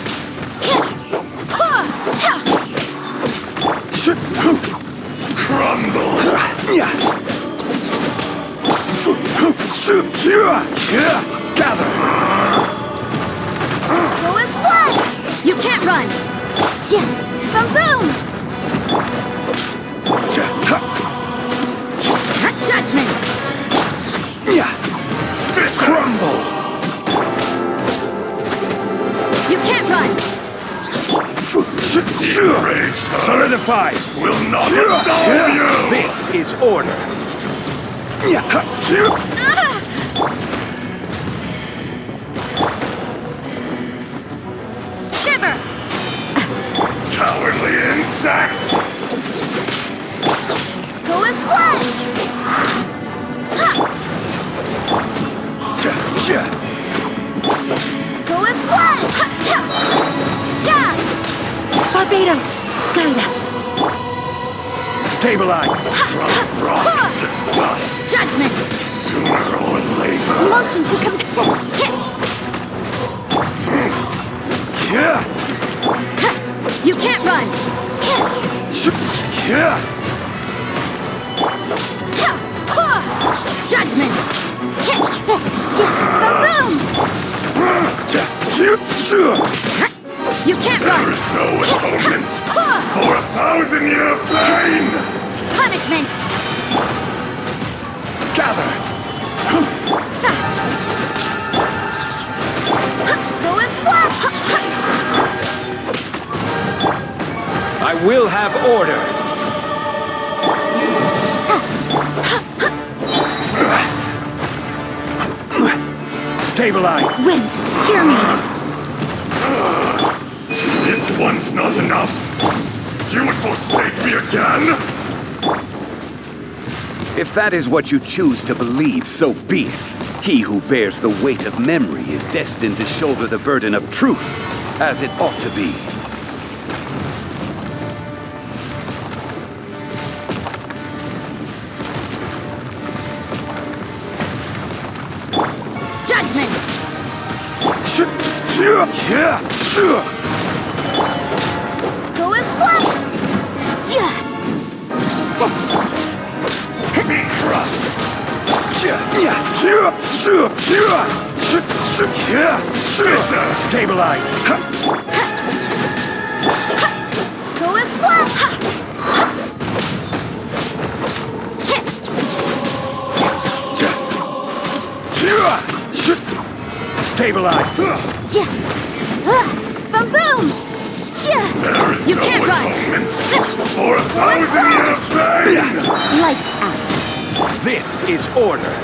Crumble. Gather! Go as blood. You can't run. From boom. Judgment. Crumble! You can't run. Enraged earth Solidify! will not absolve you. This is order. Shiver. Cowardly insect. Go as blood. Go as blood. Yeah. Barbados, guide us. Stabilize! From rock to dust. Judgment. Sooner or later. Motion to commit. You can't run. Judgment. Boom. You can't There run. is no atonement for 1,000-year pain. Punishment. Gather! Go as blood. I will have order. Stabilize. Wind, hear me. This one's not enough. You would forsake me again? If that is what you choose to believe, so be it. He who bears the weight of memory is destined to shoulder the burden of truth, as it ought to be. Judgment! Go as one! Be crushed! Stabilize. Go as one! Stabilize. Boom boom! There is You no can't run. atonement for 1,000-year pain! Lights out. This is order.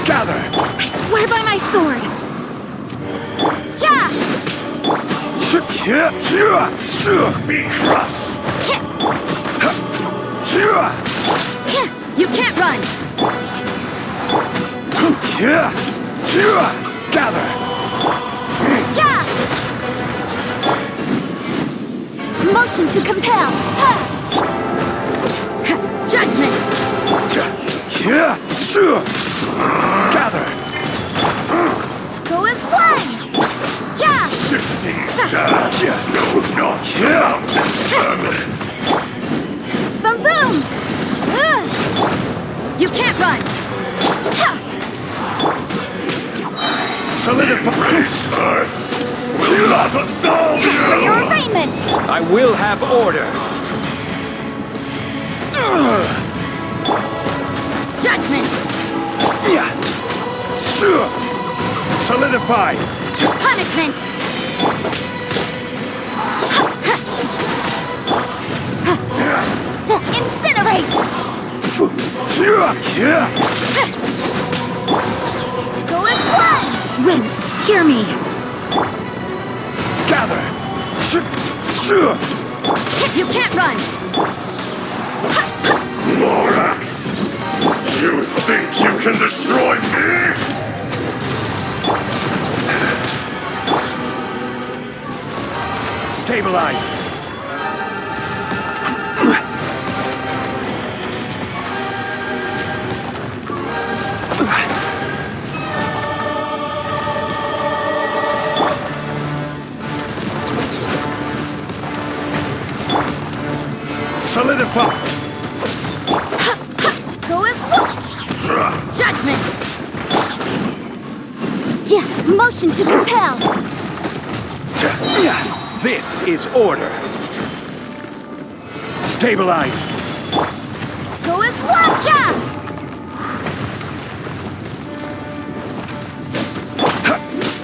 Gather. I swear by my sword. Yeah! Be crushed! You can't run! Gather. Yeah! Motion to compel. Judgment! Gather. Go as one! Yeah! Shifting sands know not the mountain's permanence. Boom boom! You can't run! Solidify. Enraged earth will not absolve For your you! arraignment! I will have order. Judgment! Solidify. Punishment! Incinerate! Go as one! Wind, hear me! Gather. You can't run! Morax! You think you can destroy me? Stabilize. Solidify. Go as one! Judgment! Motion to compel! This is order. Stabilize. Go as one! Yeah!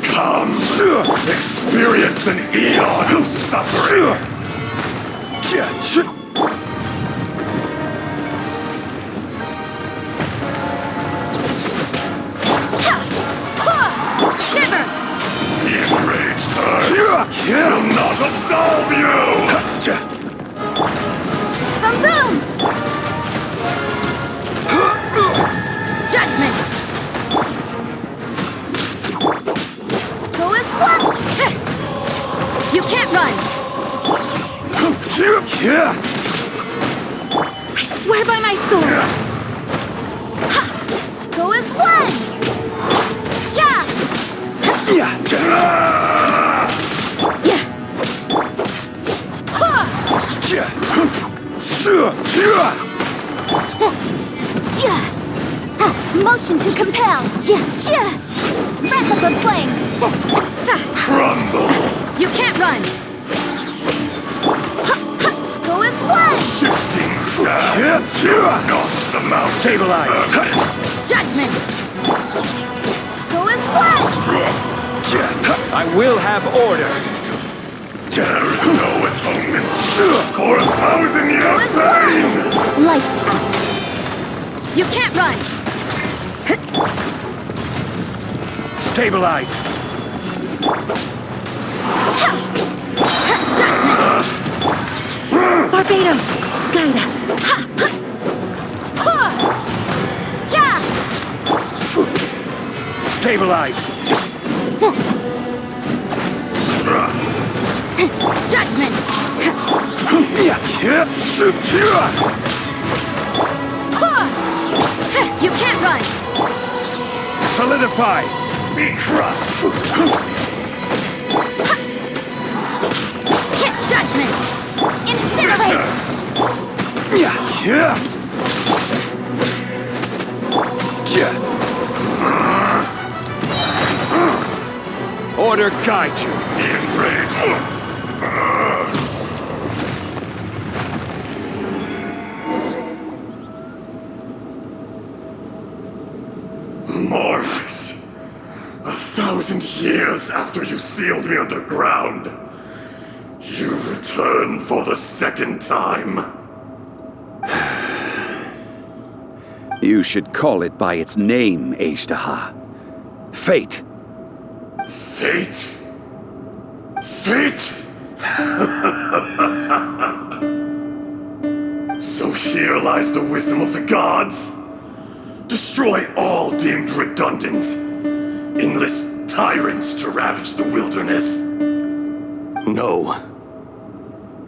Come! Experience an eon of suffering! Shiver! The enraged earth will not absolve you! Boom boom! Judgment! Go as one! You can't run! I swear by my sword! Go as one! Yeah! Motion to compel! Wrap up the flame! Crumble! You can't run! Go as one! Shifting sands not the mountain's Stabilize. permanence. Judgment! Go as I will have order. There is no atonement for 1,000 years pain! Lights out. You can't run! Stabilize. Barbados, guide us. Stabilize. Judgment! You can't run! Solidify. Be crushed! Hit judgment! Incinerate! Order guide you. Morax, 1,000 years after you sealed me underground, you return for the second time. You should call it by its name, Ajdaha. Fate. Fate? Fate? So here lies the wisdom of the gods. Destroy all deemed redundant. Enlist tyrants to ravage the wilderness. No.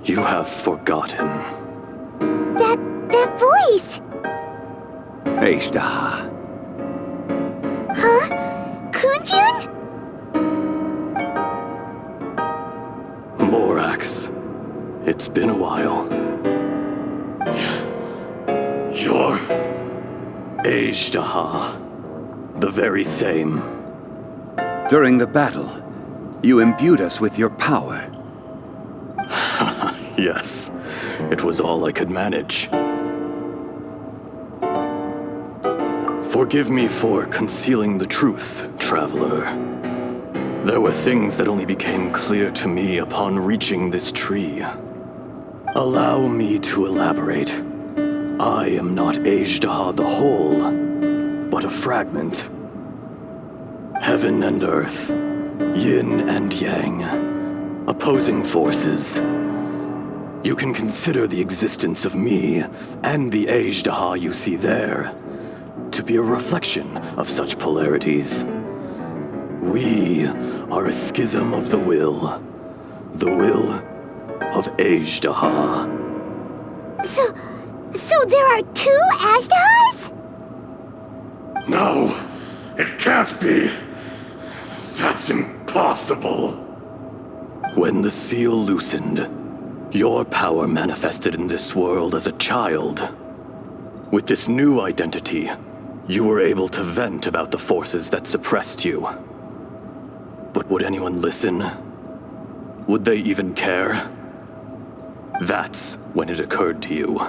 You have forgotten. That voice! Ajdaha. Huh? Kunjun? Morax. It's been a while. You're... Ajdaha. The very same. During the battle, you imbued us with your power. Yes. It was all I could manage. Forgive me for concealing the truth, traveler. There were things that only became clear to me upon reaching this tree. Allow me to elaborate. I am not Ajdaha the whole, but a fragment. Heaven and earth, yin and yang, opposing forces. You can consider the existence of me and the Ajdaha you see there to be a reflection of such polarities. We are a schism of the will of Ajdaha. So there are two Ajdahas? No, it can't be. That's impossible. When the seal loosened, your power manifested in this world as a child. With this new identity, you were able to vent about the forces that suppressed you. But would anyone listen? Would they even care? That's when it occurred to you.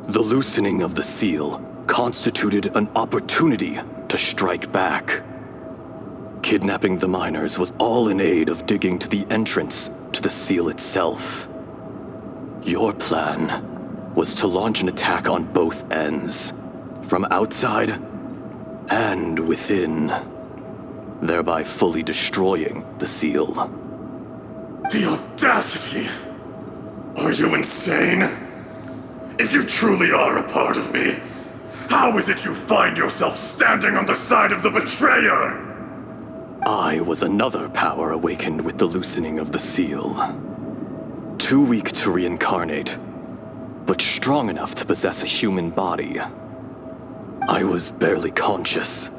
The loosening of the seal constituted an opportunity to strike back. Kidnapping the miners was all in aid of digging to the entrance to the seal itself. Your plan was to launch an attack on both ends, from outside and within, thereby fully destroying the seal. The audacity! Are you insane? If you truly are a part of me, how is it you find yourself standing on the side of the betrayer? I was another power awakened with the loosening of the seal. Too weak to reincarnate, but strong enough to possess a human body. I was barely conscious.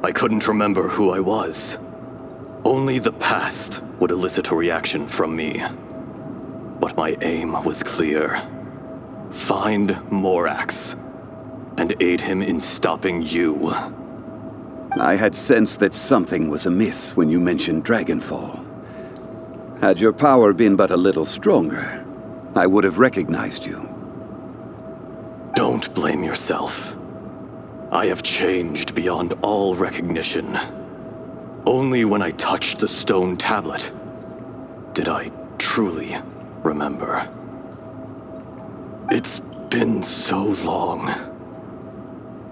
I couldn't remember who I was. Only the past would elicit a reaction from me. But my aim was clear. Find Morax, and aid him in stopping you. I had sensed that something was amiss when you mentioned Dragonfall. Had your power been but a little stronger, I would have recognized you. Don't blame yourself. I have changed beyond all recognition. Only when I touched the stone tablet did I truly remember. It's been so long.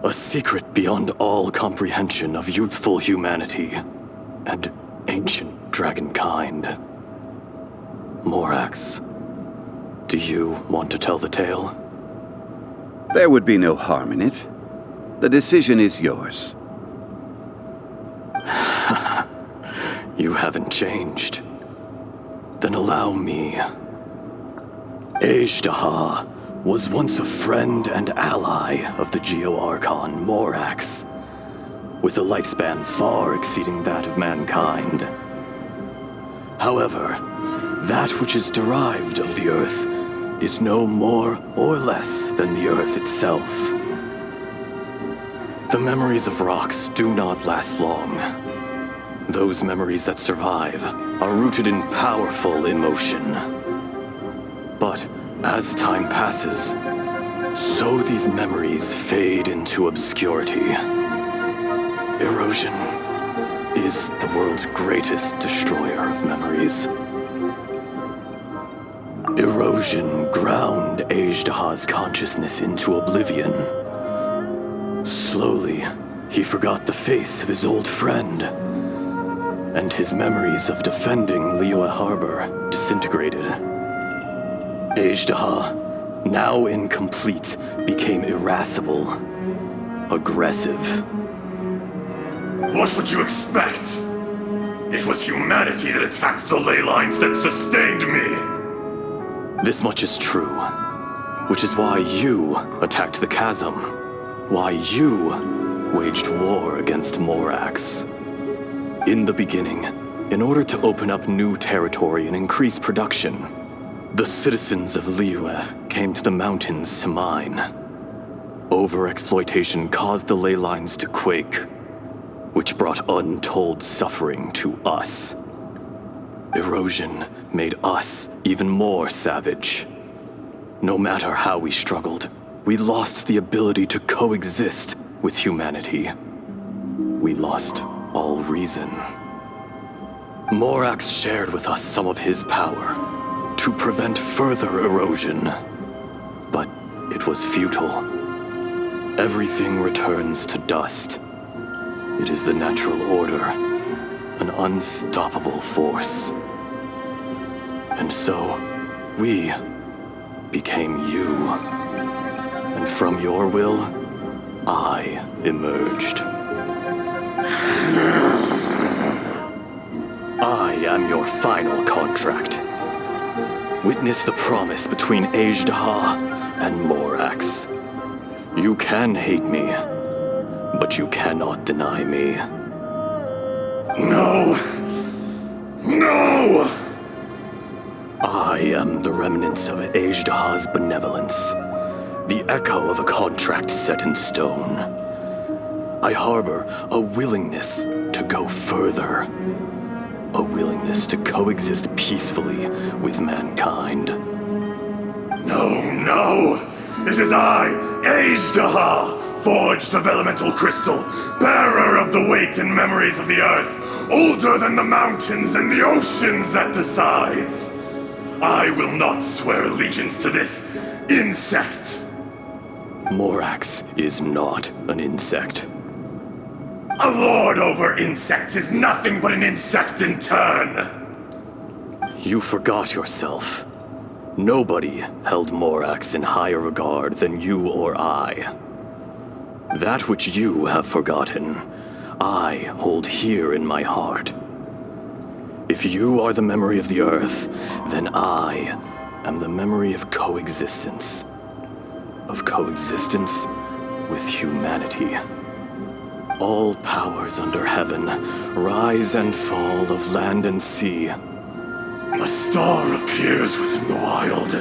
A secret beyond all comprehension of youthful humanity and ancient dragonkind. Morax, do you want to tell the tale? There would be no harm in it. The decision is yours. You haven't changed. Then allow me. Ajdaha was once a friend and ally of the Geo-Archon Morax, with a lifespan far exceeding that of mankind. However, that which is derived of the Earth is no more or less than the Earth itself. The memories of rocks do not last long. Those memories that survive are rooted in powerful emotion. But as time passes, so these memories fade into obscurity. Erosion is the world's greatest destroyer of memories. Erosion ground Ajdaha's consciousness into oblivion. Slowly, he forgot the face of his old friend, and his memories of defending Liyue Harbor disintegrated. Ajdaha, now incomplete, became irascible, aggressive. What would you expect? It was humanity that attacked the ley lines that sustained me. This much is true, which is why you attacked the chasm, why you waged war against Morax. In the beginning, in order to open up new territory and increase production, the citizens of Liyue came to the mountains to mine. Overexploitation caused the ley lines to quake, which brought untold suffering to us. Erosion made us even more savage. No matter how we struggled, we lost the ability to coexist with humanity. We lost all reason. Morax shared with us some of his power to prevent further erosion, but it was futile. Everything returns to dust. It is the natural order, an unstoppable force. And so, we became you. And from your will, I emerged. I am your final contract. Witness the promise between Ajdaha and Morax. You can hate me, but you cannot deny me. No! No! I am the remnants of Ajdaha's benevolence, the echo of a contract set in stone. I harbor a willingness to go further, a willingness to coexist peacefully with mankind. No, no! It is I, Ajdaha, forged of elemental crystal, bearer of the weight and memories of the earth, older than the mountains and the oceans that decides. I will not swear allegiance to this insect. Morax is not an insect. A lord over insects is nothing but an insect in turn. You forgot yourself. Nobody held Morax in higher regard than you or I. That which you have forgotten, I hold here in my heart. If you are the memory of the Earth, then I am the memory of coexistence. Of coexistence with humanity. All powers under heaven, rise and fall of land and sea. A star appears within the wild.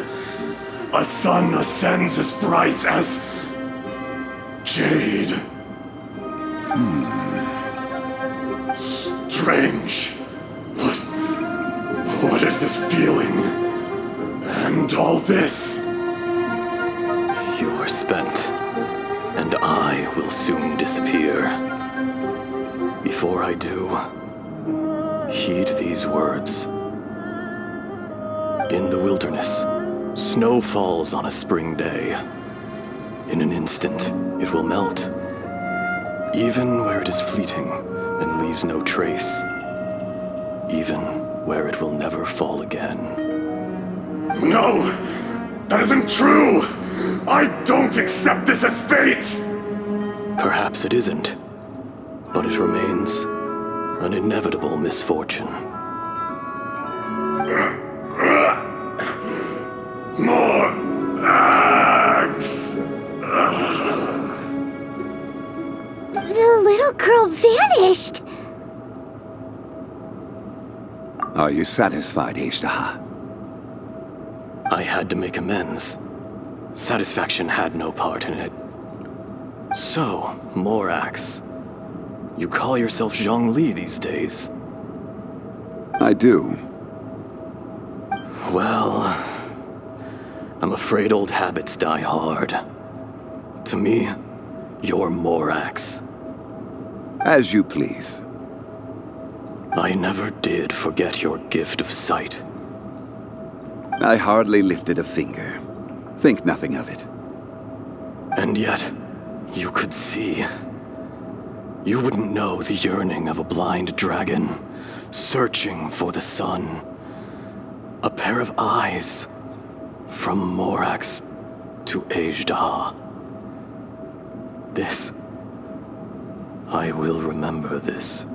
A sun ascends as bright as jade. Strange. What is this feeling? And all this? You are spent, and I will soon disappear. Before I do, Heed these words. In the wilderness, snow falls on a spring day. In an instant, it will melt, even where it is fleeting and leaves no trace, even where it will never fall again. No! That isn't true! I don't accept this as fate! Perhaps it isn't, but it remains an inevitable misfortune. More axe! The little girl vanished! Are you satisfied, Ishtaha? I had to make amends. Satisfaction had no part in it. So, Morax, you call yourself Zhongli these days? I do. Well, I'm afraid old habits die hard. To me, you're Morax. As you please. I never did forget your gift of sight. I hardly lifted a finger. Think nothing of it. And yet, you could see. You wouldn't know the yearning of a blind dragon, searching for the sun. A pair of eyes, from Morax to Ejdah. This, I will remember this.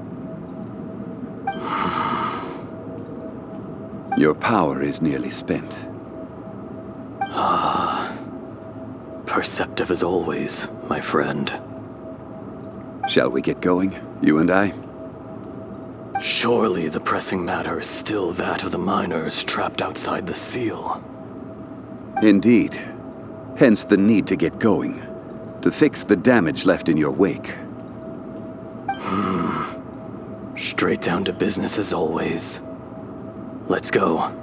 Your power is nearly spent. Perceptive as always, my friend. Shall we get going, you and I? Surely the pressing matter is still that of the miners trapped outside the seal. Indeed. Hence the need to get going. To fix the damage left in your wake. Straight down to business as always. Let's go.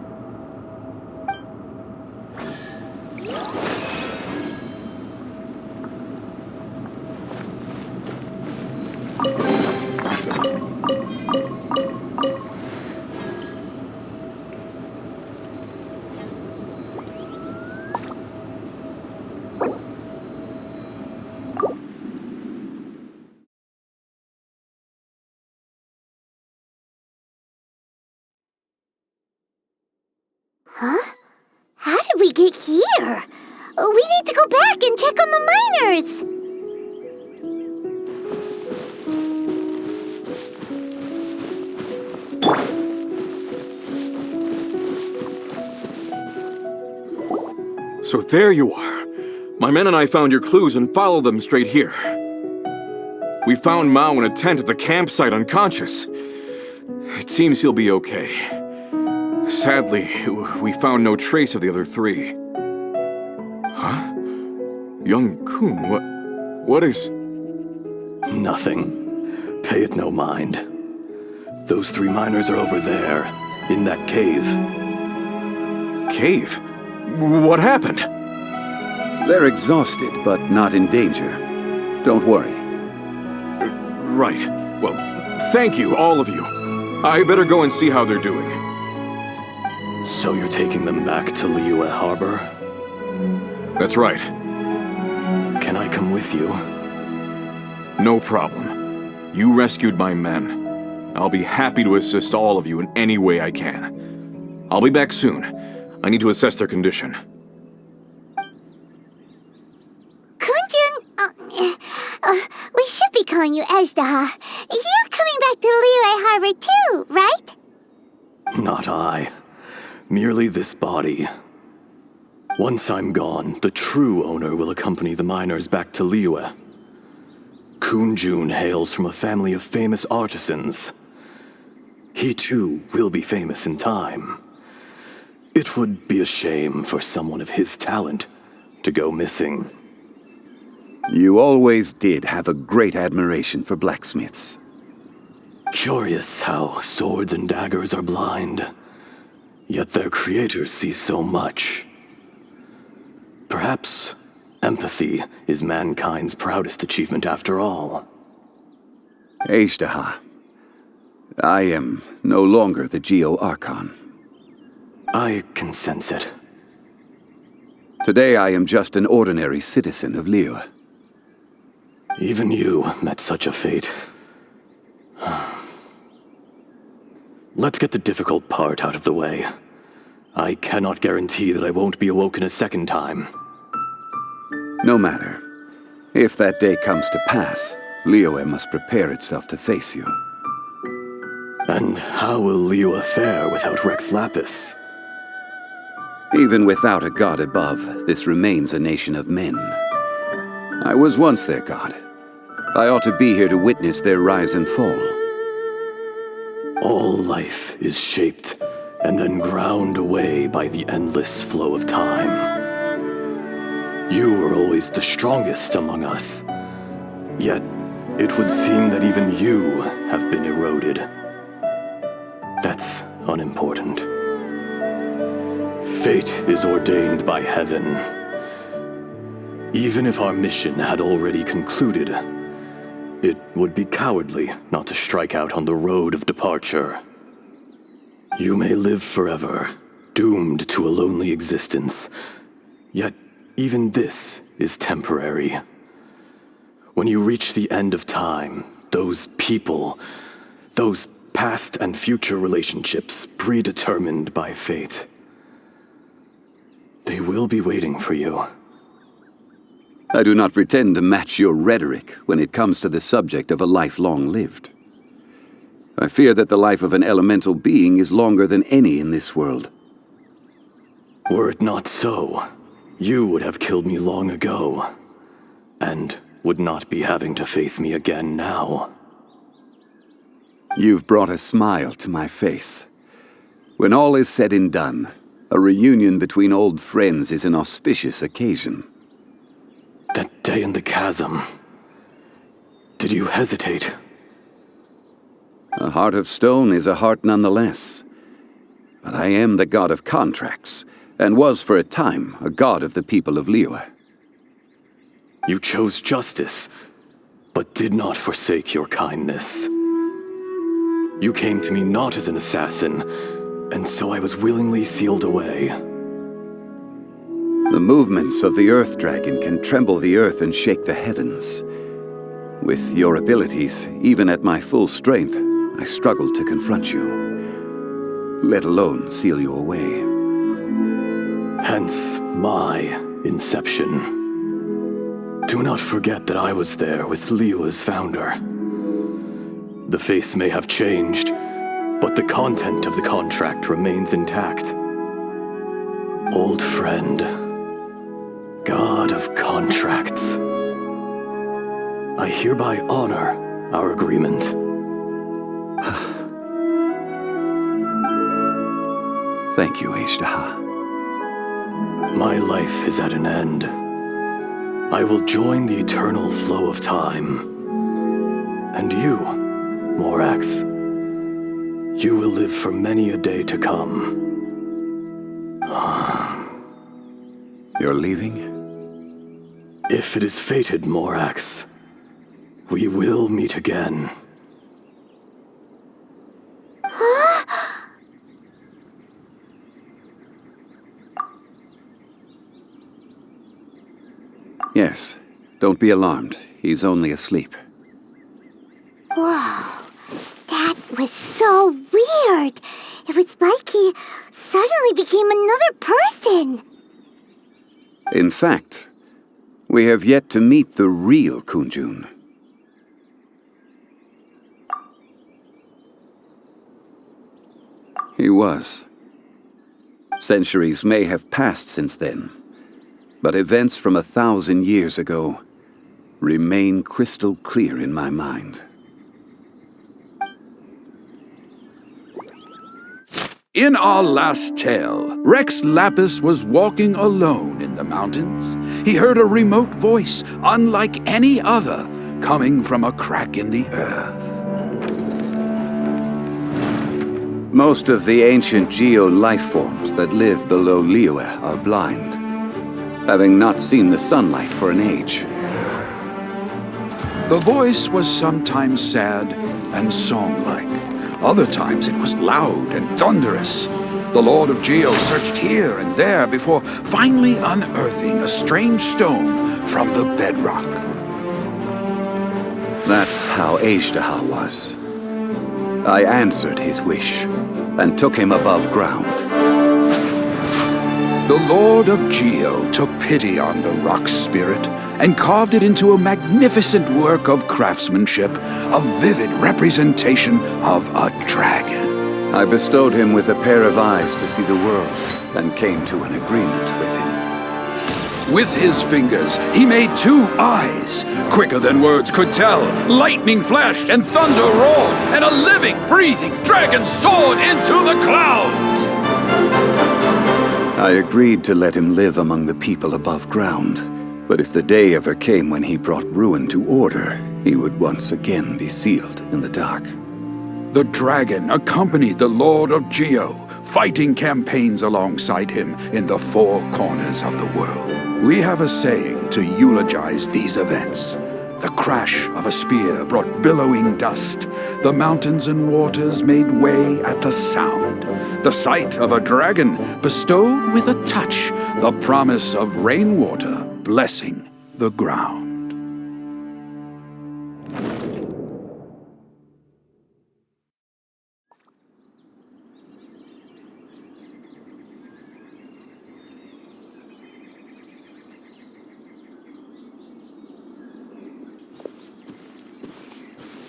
Huh? How did we get here? We need to go back and check on the miners! So there you are. My men and I found your clues and followed them straight here. We found Mao in a tent at the campsite unconscious. It seems he'll be okay. Sadly, we found no trace of the other three. Huh? Young Kun, what is... Nothing. Pay it no mind. Those three miners are over there, in that cave. Cave? What happened? They're exhausted, but not in danger. Don't worry. Right. Well, thank you, all of you. I better go and see how they're doing. So you're taking them back to Liyue Harbor? That's right. Can I come with you? No problem. You rescued my men. I'll be happy to assist all of you in any way I can. I'll be back soon. I need to assess their condition. Kunjun, we should be calling you Ejdah. You're coming back to Liyue Harbor too, right? Not I. Merely this body. Once I'm gone, the true owner will accompany the miners back to Liyue. Kunjun hails from a family of famous artisans. He too will be famous in time. It would be a shame for someone of his talent to go missing. You always did have a great admiration for blacksmiths. Curious how swords and daggers are blind, yet their creators see so much. Perhaps empathy is mankind's proudest achievement after all. Ejdah, I am no longer the Geo-Archon. I can sense it. Today I am just an ordinary citizen of Liyue. Even you met such a fate. Let's get the difficult part out of the way. I cannot guarantee that I won't be awoken a second time. No matter. If that day comes to pass, Liyue must prepare itself to face you. And how will Liyue fare without Rex Lapis? Even without a god above, this remains a nation of men. I was once their god. I ought to be here to witness their rise and fall. All life is shaped and then ground away by the endless flow of time. You were always the strongest among us. Yet, it would seem that even you have been eroded. That's unimportant. Fate is ordained by heaven. Even if our mission had already concluded, it would be cowardly not to strike out on the road of departure. You may live forever, doomed to a lonely existence. Yet, even this is temporary. When you reach the end of time, those people, those past and future relationships predetermined by fate, they will be waiting for you. I do not pretend to match your rhetoric when it comes to the subject of a life long lived. I fear that the life of an elemental being is longer than any in this world. Were it not so, you would have killed me long ago, and would not be having to face me again now. You've brought a smile to my face. When all is said and done, a reunion between old friends is an auspicious occasion. That day in the chasm, did you hesitate? A heart of stone is a heart nonetheless. But I am the god of contracts, and was for a time a god of the people of Liyue. You chose justice, but did not forsake your kindness. You came to me not as an assassin, and so I was willingly sealed away. The movements of the Earth Dragon can tremble the earth and shake the heavens. With your abilities, even at my full strength, I struggled to confront you, let alone seal you away. Hence my inception. Do not forget that I was there with Liyue's founder. The face may have changed, but the content of the contract remains intact. Old friend, god of contracts, I hereby honor our agreement. Thank you, Ishtaha. My life is at an end. I will join the eternal flow of time. And you, Morax, you will live for many a day to come. You're leaving? If it is fated, Morax, we will meet again. Yes. Don't be alarmed. He's only asleep. Whoa. That was so weird. It was like he suddenly became another person. In fact, we have yet to meet the real Kunjun. He was. Centuries may have passed since then, but events from 1,000 years ago remain crystal clear in my mind. In our last tale, Rex Lapis was walking alone in the mountains. He heard a remote voice, unlike any other, coming from a crack in the earth. Most of the ancient geo-life forms that live below Liyue are blind, having not seen the sunlight for an age. The voice was sometimes sad and song-like, Other times it was loud and thunderous. The Lord of Geo searched here and there before finally unearthing a strange stone from the bedrock. That's how Ajdaha was. I answered his wish and took him above ground. The Lord of Geo took pity on the rock spirit and carved it into a magnificent work of craftsmanship, a vivid representation of a dragon. I bestowed him with a pair of eyes to see the world and came to an agreement with him. With his fingers, he made 2 eyes, quicker than words could tell. Lightning flashed and thunder roared, and a living, breathing dragon soared into the clouds. I agreed to let him live among the people above ground, but if the day ever came when he brought ruin to order, he would once again be sealed in the dark. The dragon accompanied the Lord of Geo, fighting campaigns alongside him in the 4 corners of the world. We have a saying to eulogize these events. The crash of a spear brought billowing dust. The mountains and waters made way at the sound. The sight of a dragon bestowed with a touch the promise of rainwater blessing the ground.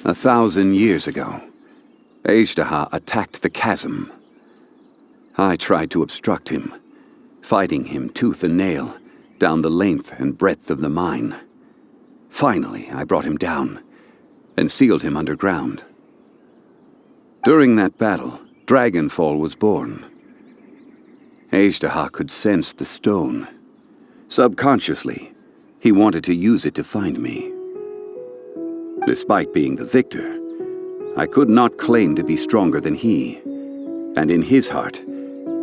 A 1,000 years ago, Ajdaha attacked the chasm. I tried to obstruct him, fighting him tooth and nail down the length and breadth of the mine. Finally, I brought him down and sealed him underground. During that battle, Dragonfall was born. Ajdaha could sense the stone. Subconsciously, he wanted to use it to find me. Despite being the victor, I could not claim to be stronger than he, and in his heart,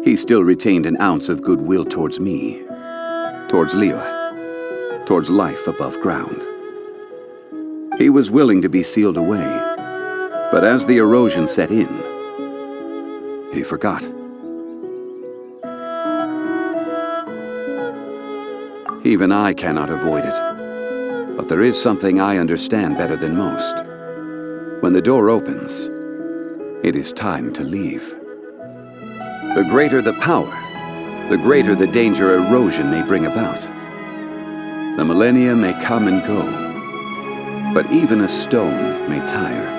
he still retained an ounce of goodwill towards me, towards Liyue, towards life above ground. He was willing to be sealed away, but as the erosion set in, he forgot. Even I cannot avoid it. But there is something I understand better than most. When the door opens, it is time to leave. The greater the power, the greater the danger erosion may bring about. The millennia may come and go, but even a stone may tire.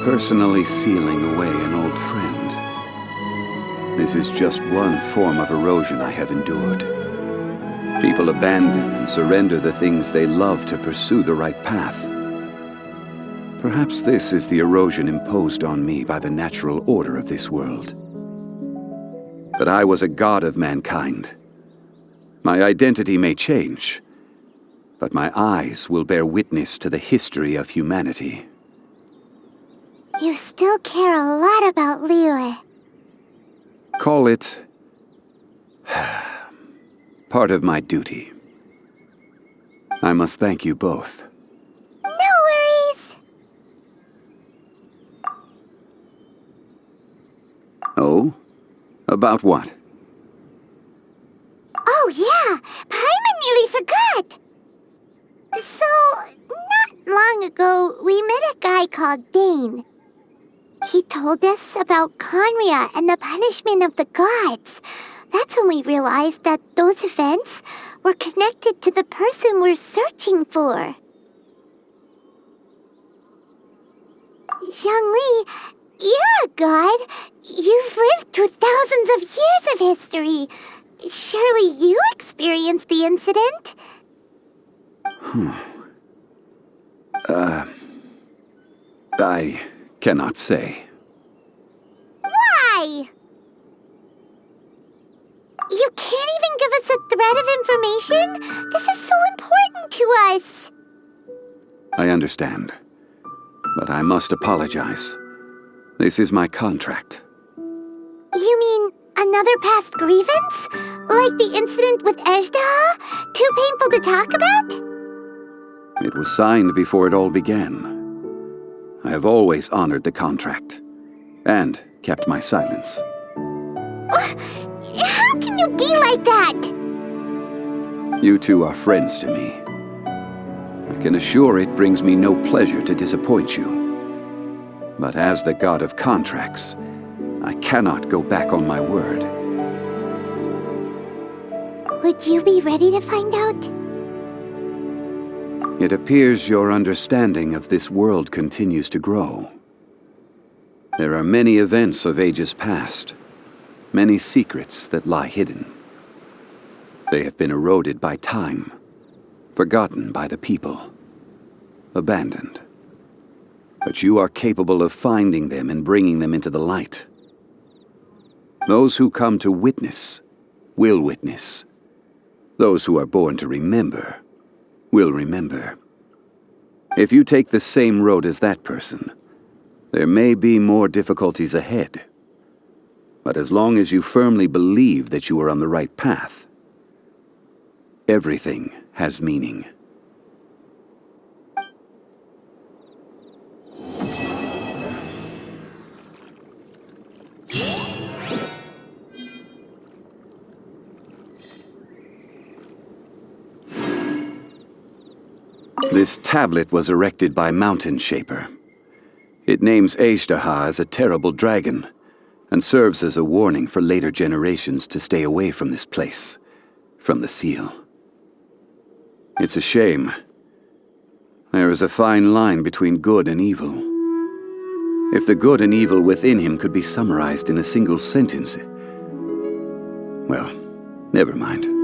Personally sealing away an old friend. This is just one form of erosion I have endured. People abandon and surrender the things they love to pursue the right path. Perhaps this is the erosion imposed on me by the natural order of this world. But I was a god of mankind. My identity may change, but my eyes will bear witness to the history of humanity. You still care a lot about Liyue. Call it part of my duty. I must thank you both. No worries. Oh? About what? Oh yeah, Paimon nearly forgot. So, not long ago, we met a guy called Dane. He told us about Conria and the punishment of the gods. That's when we realized that those events were connected to the person we're searching for. Zhongli, you're a god. You've lived through thousands of years of history. Surely you experienced the incident? I cannot say. Why? You can't even give us a thread of information? This is so important to us. I understand. But I must apologize. This is my contract. You mean another past grievance? Like the incident with Ajdaha? Too painful to talk about? It was signed before it all began. I have always honored the contract, and kept my silence. How can you be like that? You two are friends to me. I can assure it brings me no pleasure to disappoint you. But as the god of contracts, I cannot go back on my word. Would you be ready to find out? It appears your understanding of this world continues to grow. There are many events of ages past, many secrets that lie hidden. They have been eroded by time, forgotten by the people, abandoned. But you are capable of finding them and bringing them into the light. Those who come to witness will witness. Those who are born to remember will remember. If you take the same road as that person, there may be more difficulties ahead. But as long as you firmly believe that you are on the right path, everything has meaning. This tablet was erected by Mountain Shaper. It names Ejderha as a terrible dragon, and serves as a warning for later generations to stay away from this place, from the seal. It's a shame. There is a fine line between good and evil. If the good and evil within him could be summarized in a single sentence... Well, never mind.